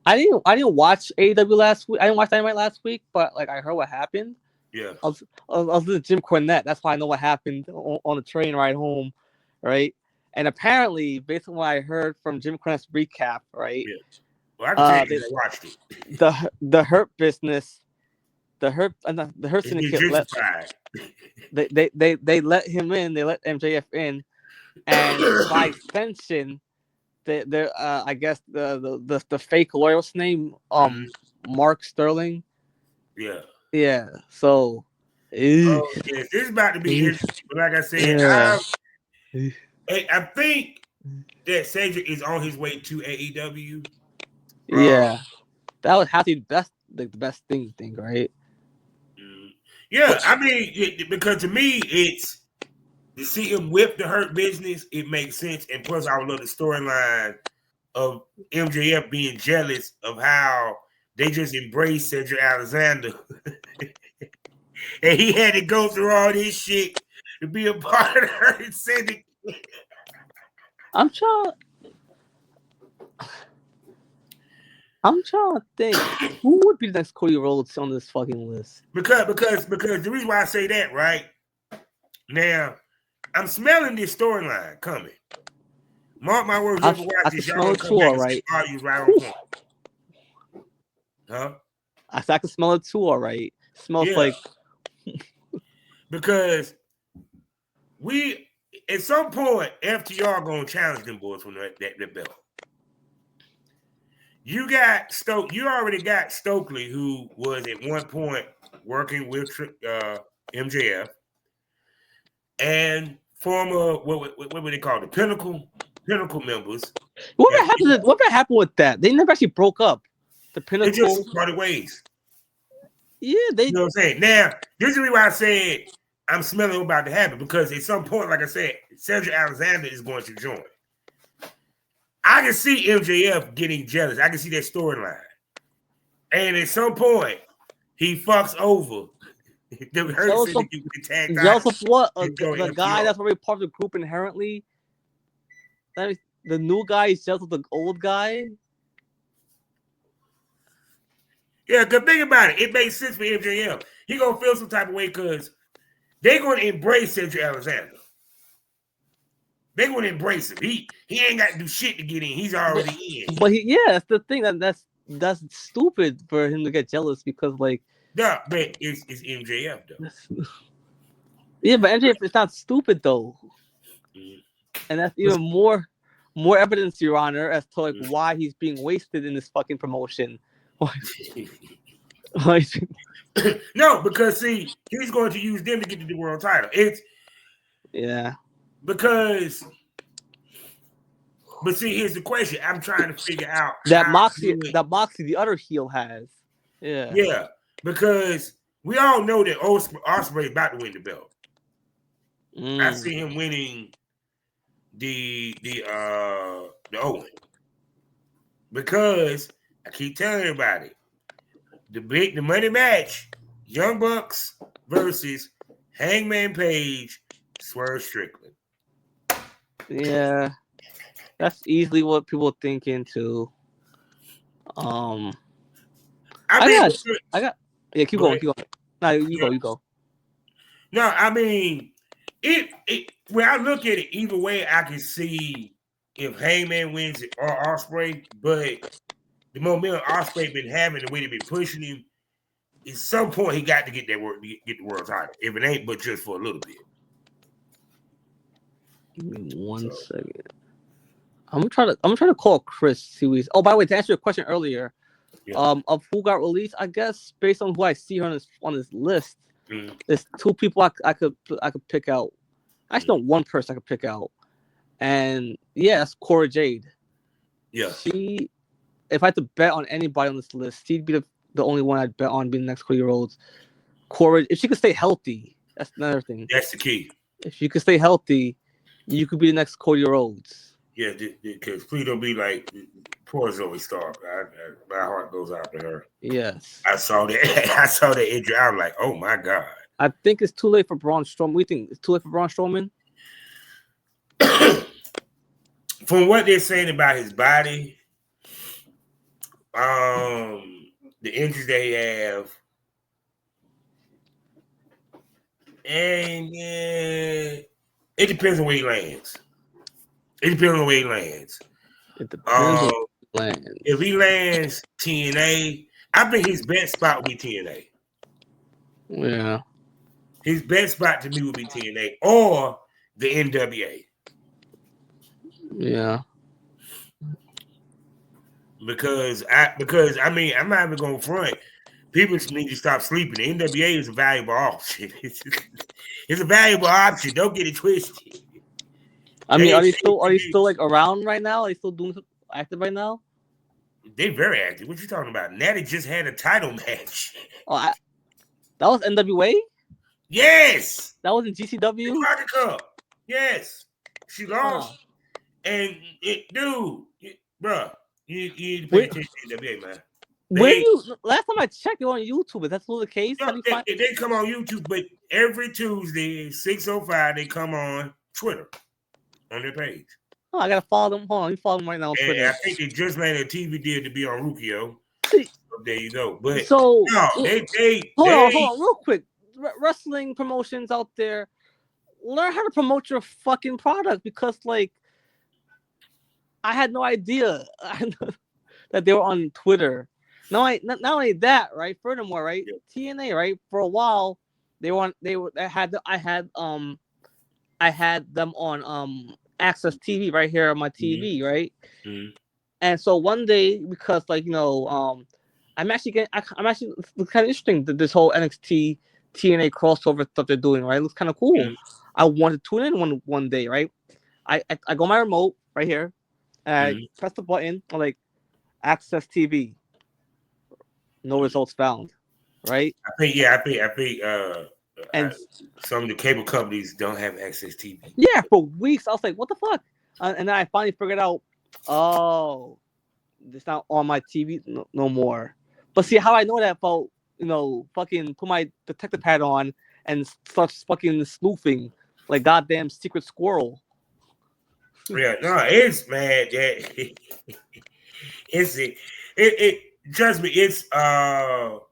I didn't watch AEW last week. I didn't watch Dynamite last week, but like I heard what happened. Yeah, I was listening to Jim Cornette. That's why I know what happened on the train ride home, right? And apparently, based on what I heard from Jim Cornette's recap, right? Yeah. Well, I can tell you I watched it. The Hurt Business the Hurt Syndicate they let him in. They let MJF in, and by extension, they're I guess the fake lawyer, what's his name? Mark Sterling. Yeah. So. Oh yes, this is about to be interesting. But like I said, I think that Cedric is on his way to AEW. Yeah, that would have to be the best thing you think, right? Yeah, I mean, because to me, it's to see him whip the Hurt Business. It makes sense, and plus, I love the storyline of MJF being jealous of how they just embraced Cedric Alexander, and he had to go through all this shit to be a part of Hurt Syndicate. I'm trying to think who would be the next Cody Rhodes on this fucking list. Because the reason why I say that, right now, I'm smelling this storyline coming. Mark my words. I can smell it too, all right. Right on point. Huh? I can smell it too, all right. It smells like because we at some point FTR gonna challenge them boys from that belt. You already got Stokely, who was at one point working with MJF, and former what were they called? The Pinnacle members. What happened with that? They never actually broke up. The Pinnacle. They just parted ways. Yeah, they. You know what I'm saying? Now, this is why I said I'm smelling what's about to happen, because at some point, like I said, Cedric Alexander is going to join. I can see MJF getting jealous. I can see that storyline. And at some point, he fucks over the Hurt Syndicate with the tag guy. Jealous of what? The guy that's already part of the group inherently? The new guy is jealous of the old guy? Yeah, because think about it. It makes sense for MJF. He going to feel some type of way because they're going to embrace Cedric Alexander. They're going to embrace him. He ain't got to do shit to get in. He's already in. But that's the thing. That's stupid for him to get jealous because, like... No, but it's MJF, though. Yeah, but MJF is not stupid, though. And that's even more evidence, Your Honor, as to, like, why he's being wasted in this fucking promotion. No, because, see, he's going to use them to get the world title. Because, but see, here's the question. I'm trying to figure out that Moxley, the other heel has. Yeah, because we all know that Ospreay is about to win the belt. I see him winning the Owen, because I keep telling everybody the money match, Young Bucks versus Hangman Page, Swerve Strickland. Yeah, that's easily what people think into. I got. Yeah, keep going. No, you go. No, I mean, when I look at it, either way, I can see if Hangman wins it or Ospreay, but the momentum Ospreay been having, the way they've been pushing him, at some point he got to get that work, get the world title. If it ain't, but just for a little bit. Give me one second. I'm trying to call Chris. See what he's. Oh, by the way, to answer your question earlier, of who got released, I guess based on who I see on this list, there's two people I could pick out. I just know one person I could pick out, and that's Cora Jade. Yeah, if I had to bet on anybody on this list, she'd be the only one I'd bet on being the next Cody Rhodes. Cora, if she could stay healthy, that's another thing. That's the key. If you could stay healthy, you could be the next Cody Rhodes. Yeah, because please don't be like poor Zoe Stark. My heart goes out to her. Yes. I saw that injury. I was like, oh my God. I think it's too late for Braun Strowman. We think it's too late for Braun Strowman? From what they're saying about his body, the injuries they have, and it depends on where he lands. If he lands TNA, I think his best spot would be TNA. Yeah. His best spot to me would be TNA or the NWA. Yeah. Because I mean, I'm not even gonna front. People need to stop sleeping. The NWA is a valuable option. It's a valuable option. Don't get it twisted. I mean, are they still like around right now? Are they still doing active right now? They very active. What you talking about? Natty just had a title match. Oh, that was NWA. Yes, That was in GCW. Rocket Cup. Yes, she lost. And dude, bruh, you need to pay attention to NWA, man. Last time I checked, they were on YouTube. Is that still the case? They come on YouTube, but every Tuesday, 6:05, they come on Twitter on their page. Oh, I gotta follow them. Hold on, let me follow them right now on Twitter. I think they just landed a TV deal to be on Rukio. So there you go. But so no, hold on, real quick. Wrestling promotions out there, learn how to promote your fucking product, because like I had no idea that they were on Twitter. Not only that, right? Furthermore, right? Yeah. TNA, right? For a while, I had them on Access TV right here on my TV, mm-hmm. right? Mm-hmm. And so one day, because like I'm actually kind of interesting that this whole NXT TNA crossover stuff they're doing, right? It looks kind of cool. Mm-hmm. I wanted to tune in one day, right? I go my remote right here, and I press the button, I'm like Access TV. No results found, right? I think some of the cable companies don't have Access TV. Yeah, for weeks I was like, what the fuck? And then I finally figured out, oh, it's not on my TV no more. But see how I know that about, fucking put my detective hat on and start fucking sleuthing like goddamn secret squirrel. Yeah, no, it's man. It trust me, it's no,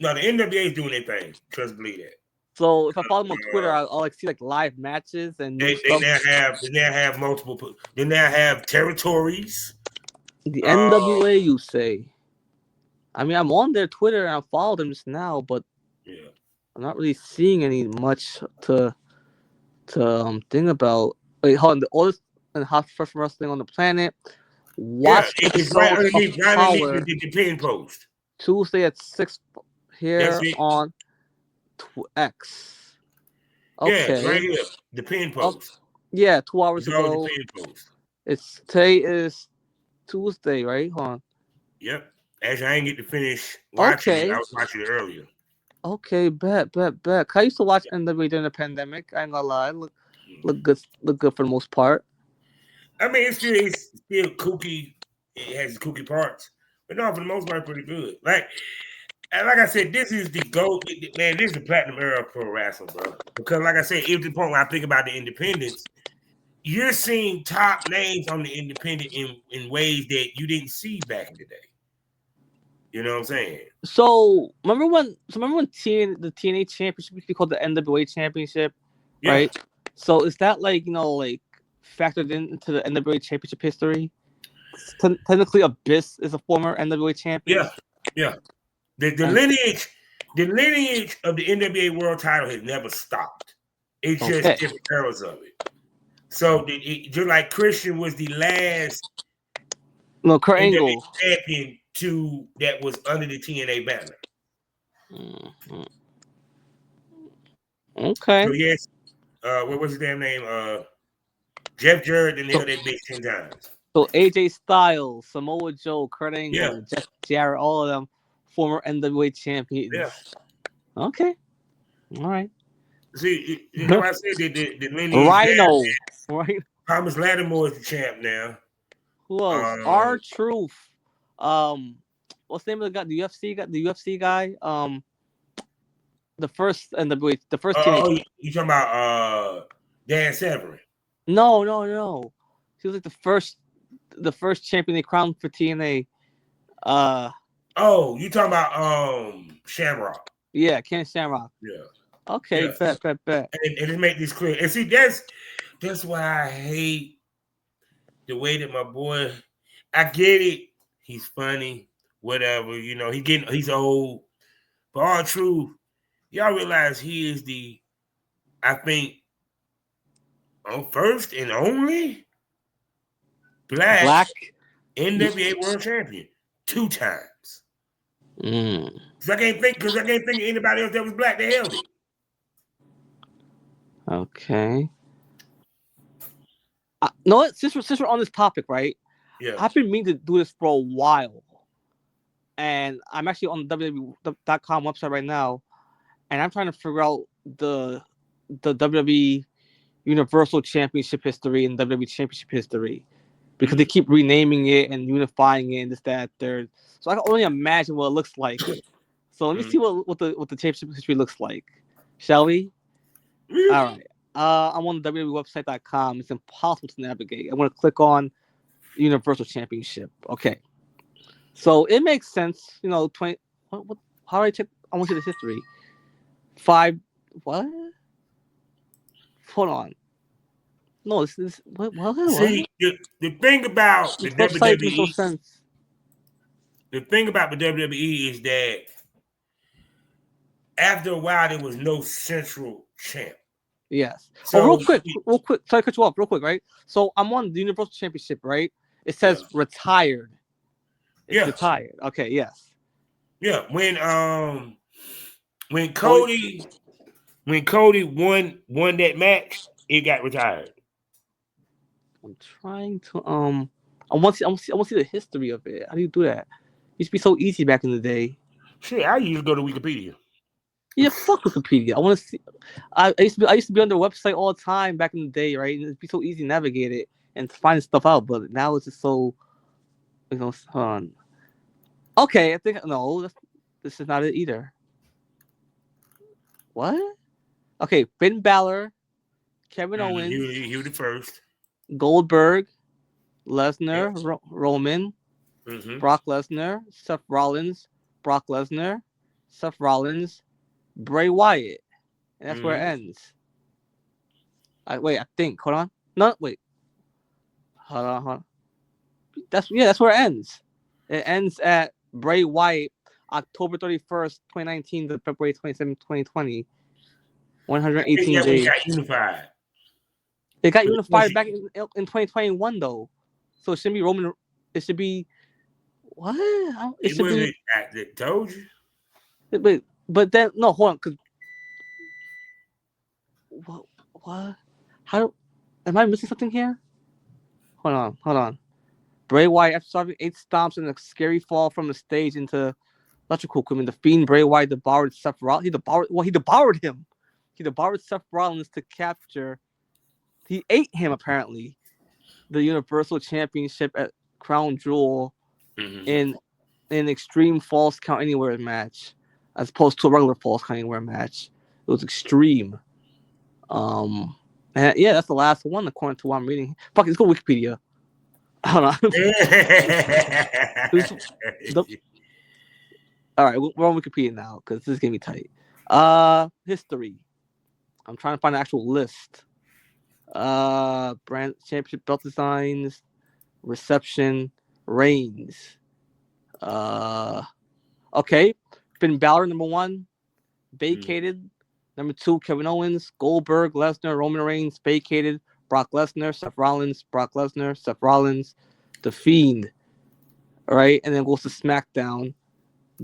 the NWA is doing their thing. Trust me that. So if I follow them on Twitter, I'll like see like live matches and they now have multiple. They now have territories. The NWA, you say? I mean, I'm on their Twitter and I followed them just now, but yeah, I'm not really seeing any much to think about. Wait, hold on. The oldest and hottest professional wrestling on the planet. Watch it's right underneath the pin post. Tuesday at 6 here on X. Okay. Yeah, right here. The pin post. Yeah, 2 hours ago. The pin post. Today is Tuesday, right? Hold on. Yep. Actually, I didn't get to finish watching it. I was watching it earlier. Okay, bet. I used to watch NWA during the pandemic. I ain't gonna lie. Look good for the most part. I mean, it's still kooky. It has kooky parts, but no, for the most part, pretty good. Like I said, this is the GOAT. Man, this is the platinum era of pro wrestling, bro. Because like I said, even to the point where I think about the independents, you're seeing top names on the independent in ways that you didn't see back in the day. You know what I'm saying? So remember when the TNA championship used to be called the NWA championship, right? So is that like factored into the NWA championship history? Technically, Abyss is a former NWA champion. Yeah. The lineage of the NWA world title has never stopped. It's just different eras of it. So just like Christian was the last Kurt Angle champion that was under the TNA banner. Mm-hmm. Okay. So yes, what was his damn name? Jeff Jarrett and held that bitch 10 times. So AJ Styles, Samoa Joe, Kurt Angle, Jeff Jarrett, all of them former NWA champions. Yeah. Okay. All right. See, you know I said the lineage. Rhino. Right. Thomas Lattimore is the champ now. Who else? R-Truth. What's the name of the guy? The UFC guy. The first NWA, the first TNA. You talking about Dan Severn? No. He was like the first champion they crowned for TNA. You talking about Shamrock? Yeah, Ken Shamrock. Yeah. Okay, bet. And to make this clear, and see that's why I hate the way that my boy. I get it. He's funny, whatever. He's old, for all truth, y'all realize he is I think, first and only black NWA World Champion 2 times. Because I can't think of anybody else that was black that held it. Okay. No, since we're on this topic, right? Yeah. I've been meaning to do this for a while. And I'm actually on the WWE.com website right now, and I'm trying to figure out the WWE Universal Championship history and WWE Championship history, because they keep renaming it and unifying it and this, that, third. So I can only imagine what it looks like. So let me see what the championship history looks like. Shall we? All right. I'm on the WWEwebsite.com. It's impossible to navigate. I'm going to click on Universal Championship. Okay. So it makes sense, 20. What? How do I check? I want to see the history. 5. What? Hold on. No, this is what? See, the thing about the website WWE, makes no sense. The thing about the WWE is that after a while there was no central champ. Yes. So, real quick. Sorry to cut you off. Real quick, right? So I'm on the Universal Championship, right? It says retired. It's retired. Okay. Yes. Yeah. When Cody won that match, it got retired. I'm trying to I want to see the history of it. How do you do that? It used to be so easy back in the day. Shit, I used to go to Wikipedia. Yeah, fuck Wikipedia. I want to see. I used to be on their website all the time back in the day, right? And it'd be so easy to navigate it and to find stuff out. But now it's just so, fun. Okay, I think no, this is not it either. What? Okay, Finn Balor, Kevin Owens. He was the first. Goldberg, Lesnar, Roman, Brock Lesnar, Seth Rollins, Brock Lesnar, Seth Rollins, Bray Wyatt, and that's where it ends. I think. Hold on. No, wait. Hold on. That's where it ends. It ends at Bray Wyatt, October 31st, 2019 to February 27th, 2020. 118 days. It got unified. It got unified back in 2021, though. So it shouldn't be Roman. It should be what? It should be. I told you. But then no, hold on, because what? How? Am I missing something here? Hold on. Bray Wyatt, after surviving 8 stomps and a scary fall from the stage into electrical equipment, the Fiend Bray Wyatt devoured Seth Rollins. He devoured him. He devoured Seth Rollins to capture. He ate him, apparently, the Universal Championship at Crown Jewel in an Extreme Falls Count Anywhere match, as opposed to a regular Falls Count Anywhere match. It was extreme. And yeah, that's the last one according to what I'm reading. Fuck, let's go Wikipedia. Hold on. All right, we're on Wikipedia now because this is gonna be tight. History. I'm trying to find an actual list. Brand championship belt designs, reception, reigns. Okay. Finn Balor, number 1, vacated. Number 2, Kevin Owens, Goldberg, Lesnar, Roman Reigns, vacated. Brock Lesnar, Seth Rollins, Brock Lesnar, Seth Rollins, The Fiend. All right, and then goes to SmackDown.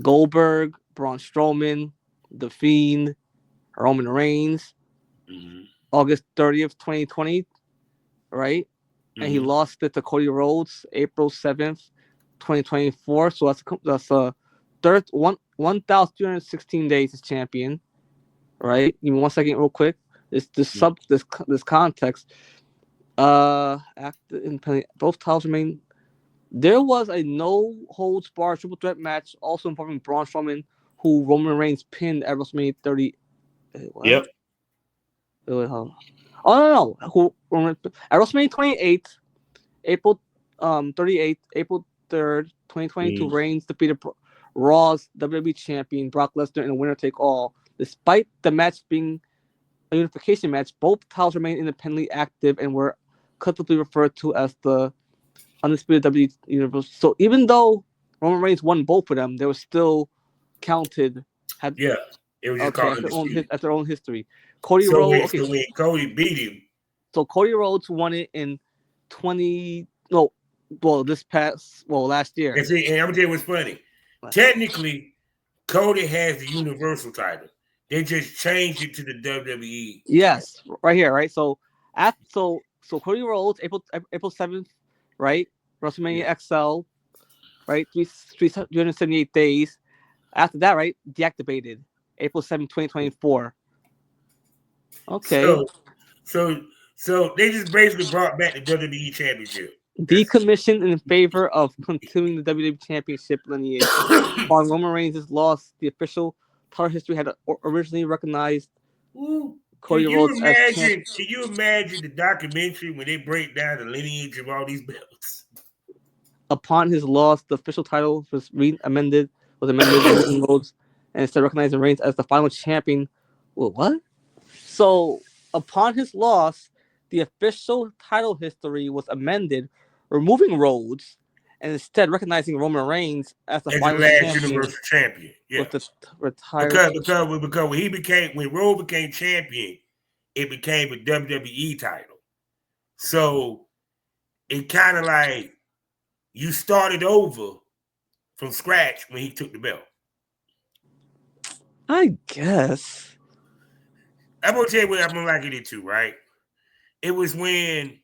Goldberg, Braun Strowman, The Fiend, Roman Reigns. August 30th, 2020, right? And he lost it to Cody Rhodes, April 7th, 2024. So that's a 1,316 days as champion, right? Give me 1 second, real quick. This context. Both titles remain. There was a no holds barred triple threat match also involving Braun Strowman, who Roman Reigns pinned at WrestleMania 30. Yep. Oh no! At WrestleMania 28, April 38th, April 3rd, 2022, Reigns defeated Raw's WWE champion Brock Lesnar in a winner-take-all. Despite the match being a unification match, both titles remained independently active and were collectively referred to as the Undisputed WWE Universal. So even though Roman Reigns won both of them, they were still counted Yeah, it was just Okay, called Undisputed. that's their own history. Cody So Rhodes. when, Okay, so when Cody beat him, so Cody Rhodes won it in 20. No, last year. and I'm gonna tell you what's funny. Technically, Cody has the Universal title. They just changed it to the WWE. Yes, right here, right. So Cody Rhodes, April 7th, right? WrestleMania XL, right? 378 days. After that, right? Deactivated, April 7th, 2024. Okay. So they just basically brought back the WWE Championship. Decommissioned in favor of continuing the WWE Championship lineage. On Roman Reigns' loss, the official title history had originally recognized Cody Rhodes as champion. Can you imagine the documentary when they break down the lineage of all these belts? Upon his loss, the official title was amended Roman Rhodes, and instead recognizing Reigns as the final champion. Well, what? So, upon his loss, the official title history was amended, removing Rhodes, and instead recognizing Roman Reigns as the final Universal champion. Yeah. With the retired because when Rhodes became champion, it became a WWE title. So it kind of like you started over from scratch when he took the belt. I guess. I'm gonna tell you what I'm gonna like it into, right? It was when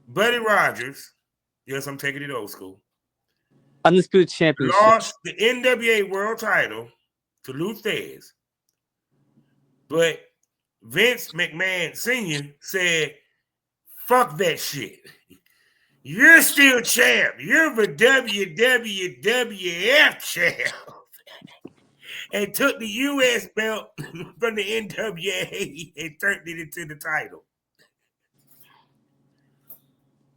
Buddy Rogers, yes, I'm taking it old school, Undisputed Championship, lost the NWA World Title to Luthez, but Vince McMahon Sr. said, "Fuck that shit. You're still champ. You're the WWF champ." And took the US belt from the NWA and turned it into the title.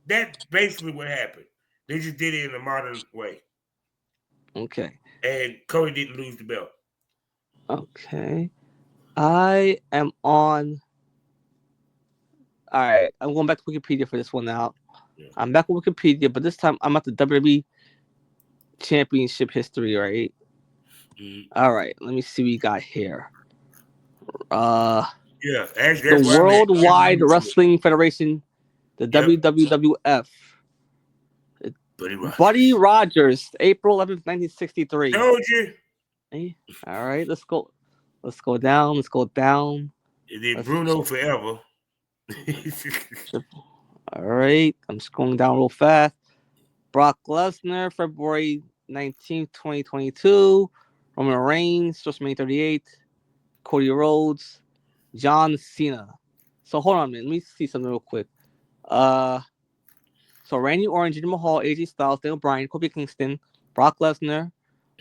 That's basically what happened. They just did it in a modern way. Okay. And Cody didn't lose the belt. Okay. I am on. All right. I'm going back to Wikipedia for this one now. Yeah. I'm back with Wikipedia, but this time I'm at the WWE Championship history, right? All right, let me see what we got here. Yeah, the Worldwide Wrestling Federation, the WWF. Buddy Rogers, April 11th, 1963. Told you. Hey, all right, let's go down. And then Bruno forever. All right, I'm just going down real fast. Brock Lesnar, February 19th, 2022. Roman Reigns, WrestleMania 38, Cody Rhodes, John Cena. So hold on a minute. Let me see something real quick. So Randy Orton, Jinder Mahal, AJ Styles, Daniel Bryan, Kofi Kingston, Brock Lesnar,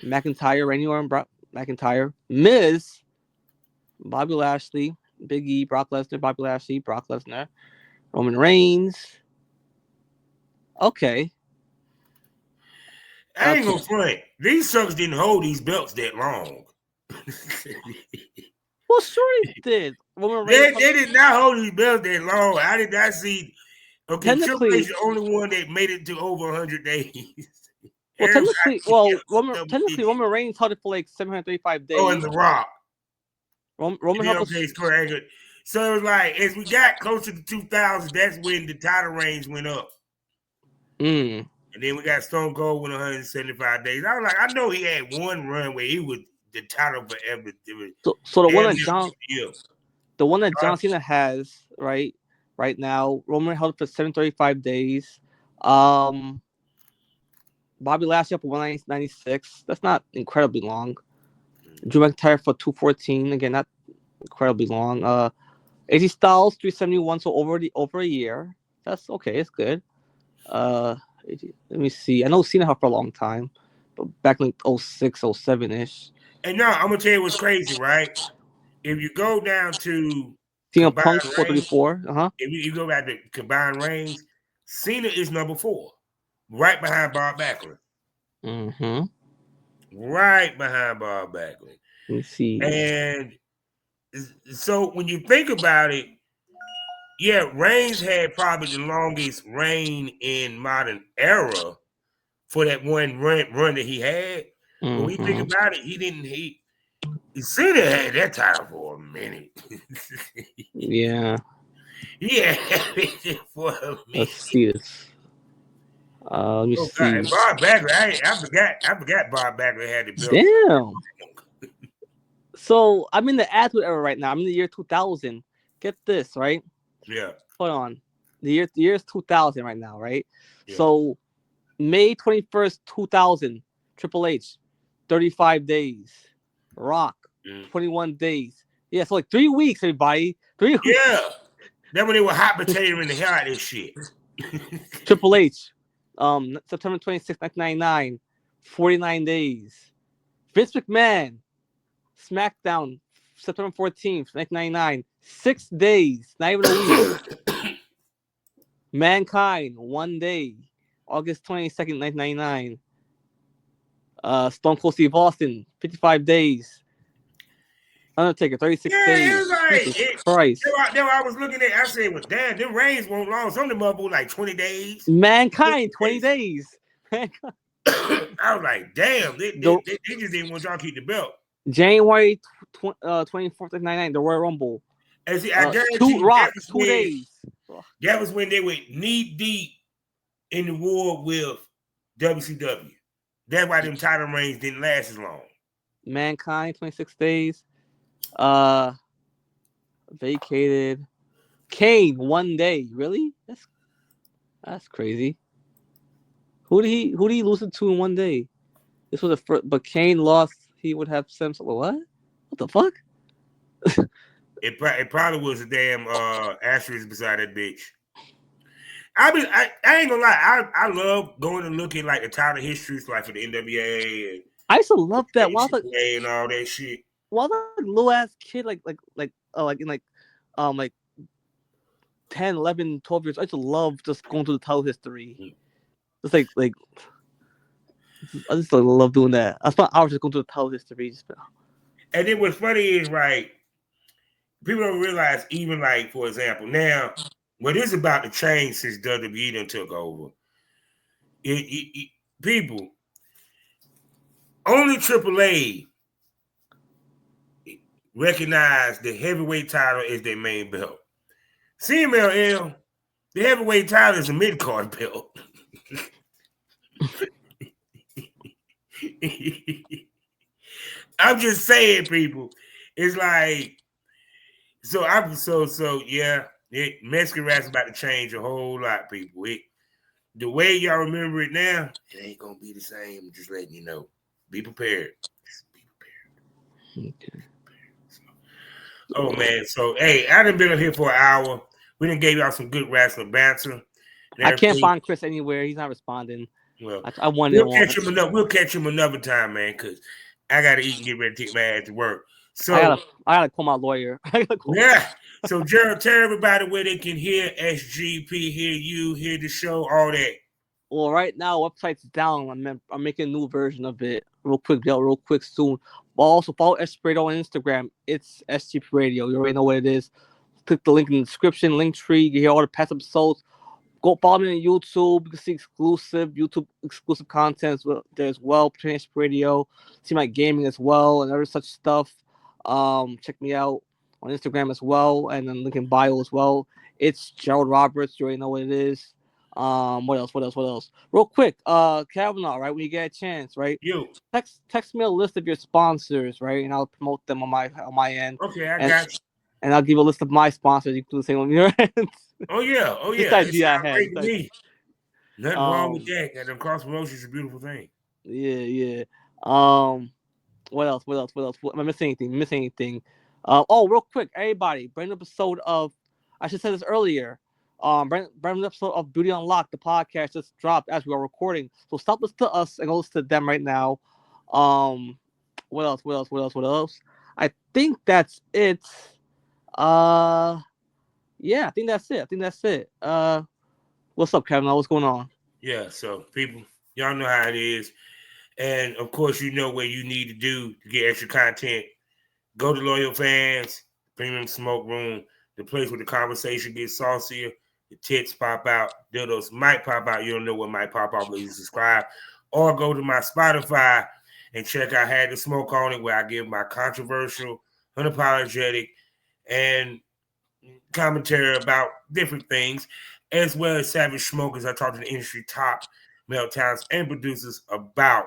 McIntyre, Randy Orton, McIntyre, Miz, Bobby Lashley, Big E, Brock Lesnar, Bobby Lashley, Brock Lesnar, Roman Reigns. Okay. I ain't gonna front. These suckers didn't hold these belts that long. Well, sure they did. They did not hold these belts that long. I did not see. Okay, Triple H is the only one that made it to over 100 days. Well, Roman Reigns held it for like 735 days. Oh, and The Rock. Roman held it. So it was like, as we got closer to 2000, that's when the title reigns went up. And then we got Stone Cold with 175 days. I was like, I know he had one run where he was the title forever. So the one that John Cena has right now, Roman held it for 735 days. Bobby Lashley up for 196. That's not incredibly long. Drew McIntyre for 214. Again, not incredibly long. AJ Styles 371. So over a year. That's okay. It's good. Let me see. I know Cena held for a long time, but back in like 06, 07-ish. And now I'm gonna tell you what's crazy, right? If you go down to CM Punk 434, if you go back to combined reigns, Cena is number 4, right behind Bob Backlund. Right behind Bob Backlund. Let me see. And so when you think about it, yeah, Reigns had probably the longest reign in modern era for that one run that he had. When we think about it, he Cena had that title for a minute. Yeah. Yeah, for a minute. Let's see this. Let me Oh see. God, Bob Backlund. I forgot Bob Backlund had the belt. Damn. So I'm in the Attitude Era right now. I'm in the year 2000. Get this, right? Yeah. Hold on. The year is 2000 right now, right? Yeah. So May 21st, 2000, Triple H, 35 days. Rock, 21 days. Yeah, so like 3 weeks, everybody. 3 weeks. Yeah. Then when they were hot potato in the hell out of this shit. Triple H, September 26th, 1999, 49 days. Vince McMahon, SmackDown, September 14th, 1999, 6 days, not even a week. Mankind, 1 day, August 22nd, 1999. Stone Cold Steve Austin, 55 days. Undertaker, 36 days. It was like, Jesus Christ. Then I was looking at, I said, well, damn, them reigns won't long. Some of them up were like 20 days. Mankind, 20 days. I was like, damn, they just didn't want y'all to keep the belt. January 24th, 1999, the Royal Rumble. And see, I guarantee you, Rock, 2 days. That was when they were knee deep in the war with WCW. That's why them title reigns didn't last as long. Mankind, 26 days. Vacated. Kane, 1 day. Really? That's crazy. Who did he lose it to in 1 day? This was the first, but Kane lost. He would have some. What? What the fuck? It probably was a damn asterisk beside that bitch. I ain't gonna lie. I love going and looking like the title histories, like for the NWA. And I used to love that. While and all that shit. While like little ass kid, like in 10, 11, 12 years, I used to love just going through the title history. Just like I just love doing that. I spent hours just going through the title history. And then what's funny is, right, people don't realize, even like, for example, now, what is about to change since WWE done took over, people, only AAA recognize the heavyweight title as their main belt. CMLL, the heavyweight title is a mid-card belt. I'm just saying, people. It's like, yeah. Mexican rap's about to change a whole lot, people. The way y'all remember it now, it ain't gonna be the same. I'm just letting you know. Be prepared. Just be prepared. Okay. Oh man, so hey, I done been up here for an hour. We done gave y'all some good wrestling banter. I can't find Chris anywhere. He's not responding. Well, I wanted we'll catch him another time, man, because I gotta eat and get ready to take my ass to work. So I gotta call my lawyer. Yeah. So Gerald, tell everybody where they can hear SGP, hear you, hear the show, all that. Well, right now website's down. I'm making a new version of it real quick soon. But also follow SGP Radio on Instagram. It's SGP Radio. You already know what it is. Click the link in the description, link tree. You can hear all the past episodes. Go follow me on YouTube. You can see YouTube exclusive content there as well. SGP Radio. See my gaming as well and other such stuff. Check me out on Instagram as well, and then link in bio as well. It's Gerald Roberts. You already know what it is. What else? Real quick, Kavanaugh, right? When you get a chance, right? Text me a list of your sponsors, right? And I'll promote them on my end. Okay, I got you. And I'll give you a list of my sponsors. You can do the same on your end. Oh yeah. This idea I had. Nothing wrong with that. And cross promotion is a beautiful thing. Yeah. What else? Am I missing anything? Real quick, everybody, brand new episode of, I should say this earlier. Brand new episode of Beauty Unlocked, the podcast just dropped as we are recording. So stop listening to us and go listen to them right now. What else? I think that's it. Yeah, I think that's it. What's up, Kevin? What's going on? Yeah, so people, y'all know how it is. And of course, you know what you need to do to get extra content. Go to Loyal Fans, Premium Smoke Room, the place where the conversation gets saucier, the tits pop out, dildos might pop out. You don't know what might pop out, but you subscribe. Or go to my Spotify and check out Had to Smoke on It, where I give my controversial, unapologetic, and commentary about different things, as well as Savage Smokers. I talk to the industry top male talents and producers about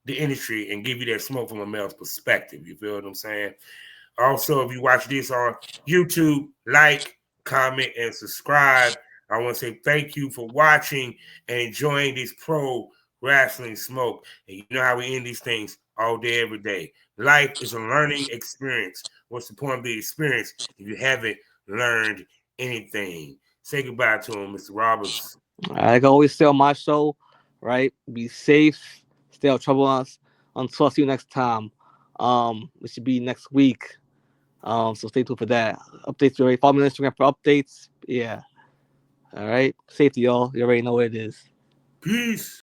the industry and give you that smoke from a male's perspective. You feel what I'm saying? Also, if you watch this on YouTube, like, comment, and subscribe. I want to say thank you for watching and enjoying this pro wrestling smoke. And you know how we end these things all day, every day. Life is a learning experience. What's the point of the experience if you haven't learned anything? Say goodbye to him, Mr. Roberts. Like I always say on my show, right? Be safe, stay out of trouble us. Until I see you next time. It should be next week. So stay tuned for that. Updates, you already follow me on Instagram for updates. Yeah. All right. Safety, y'all. You already know what it is. Peace.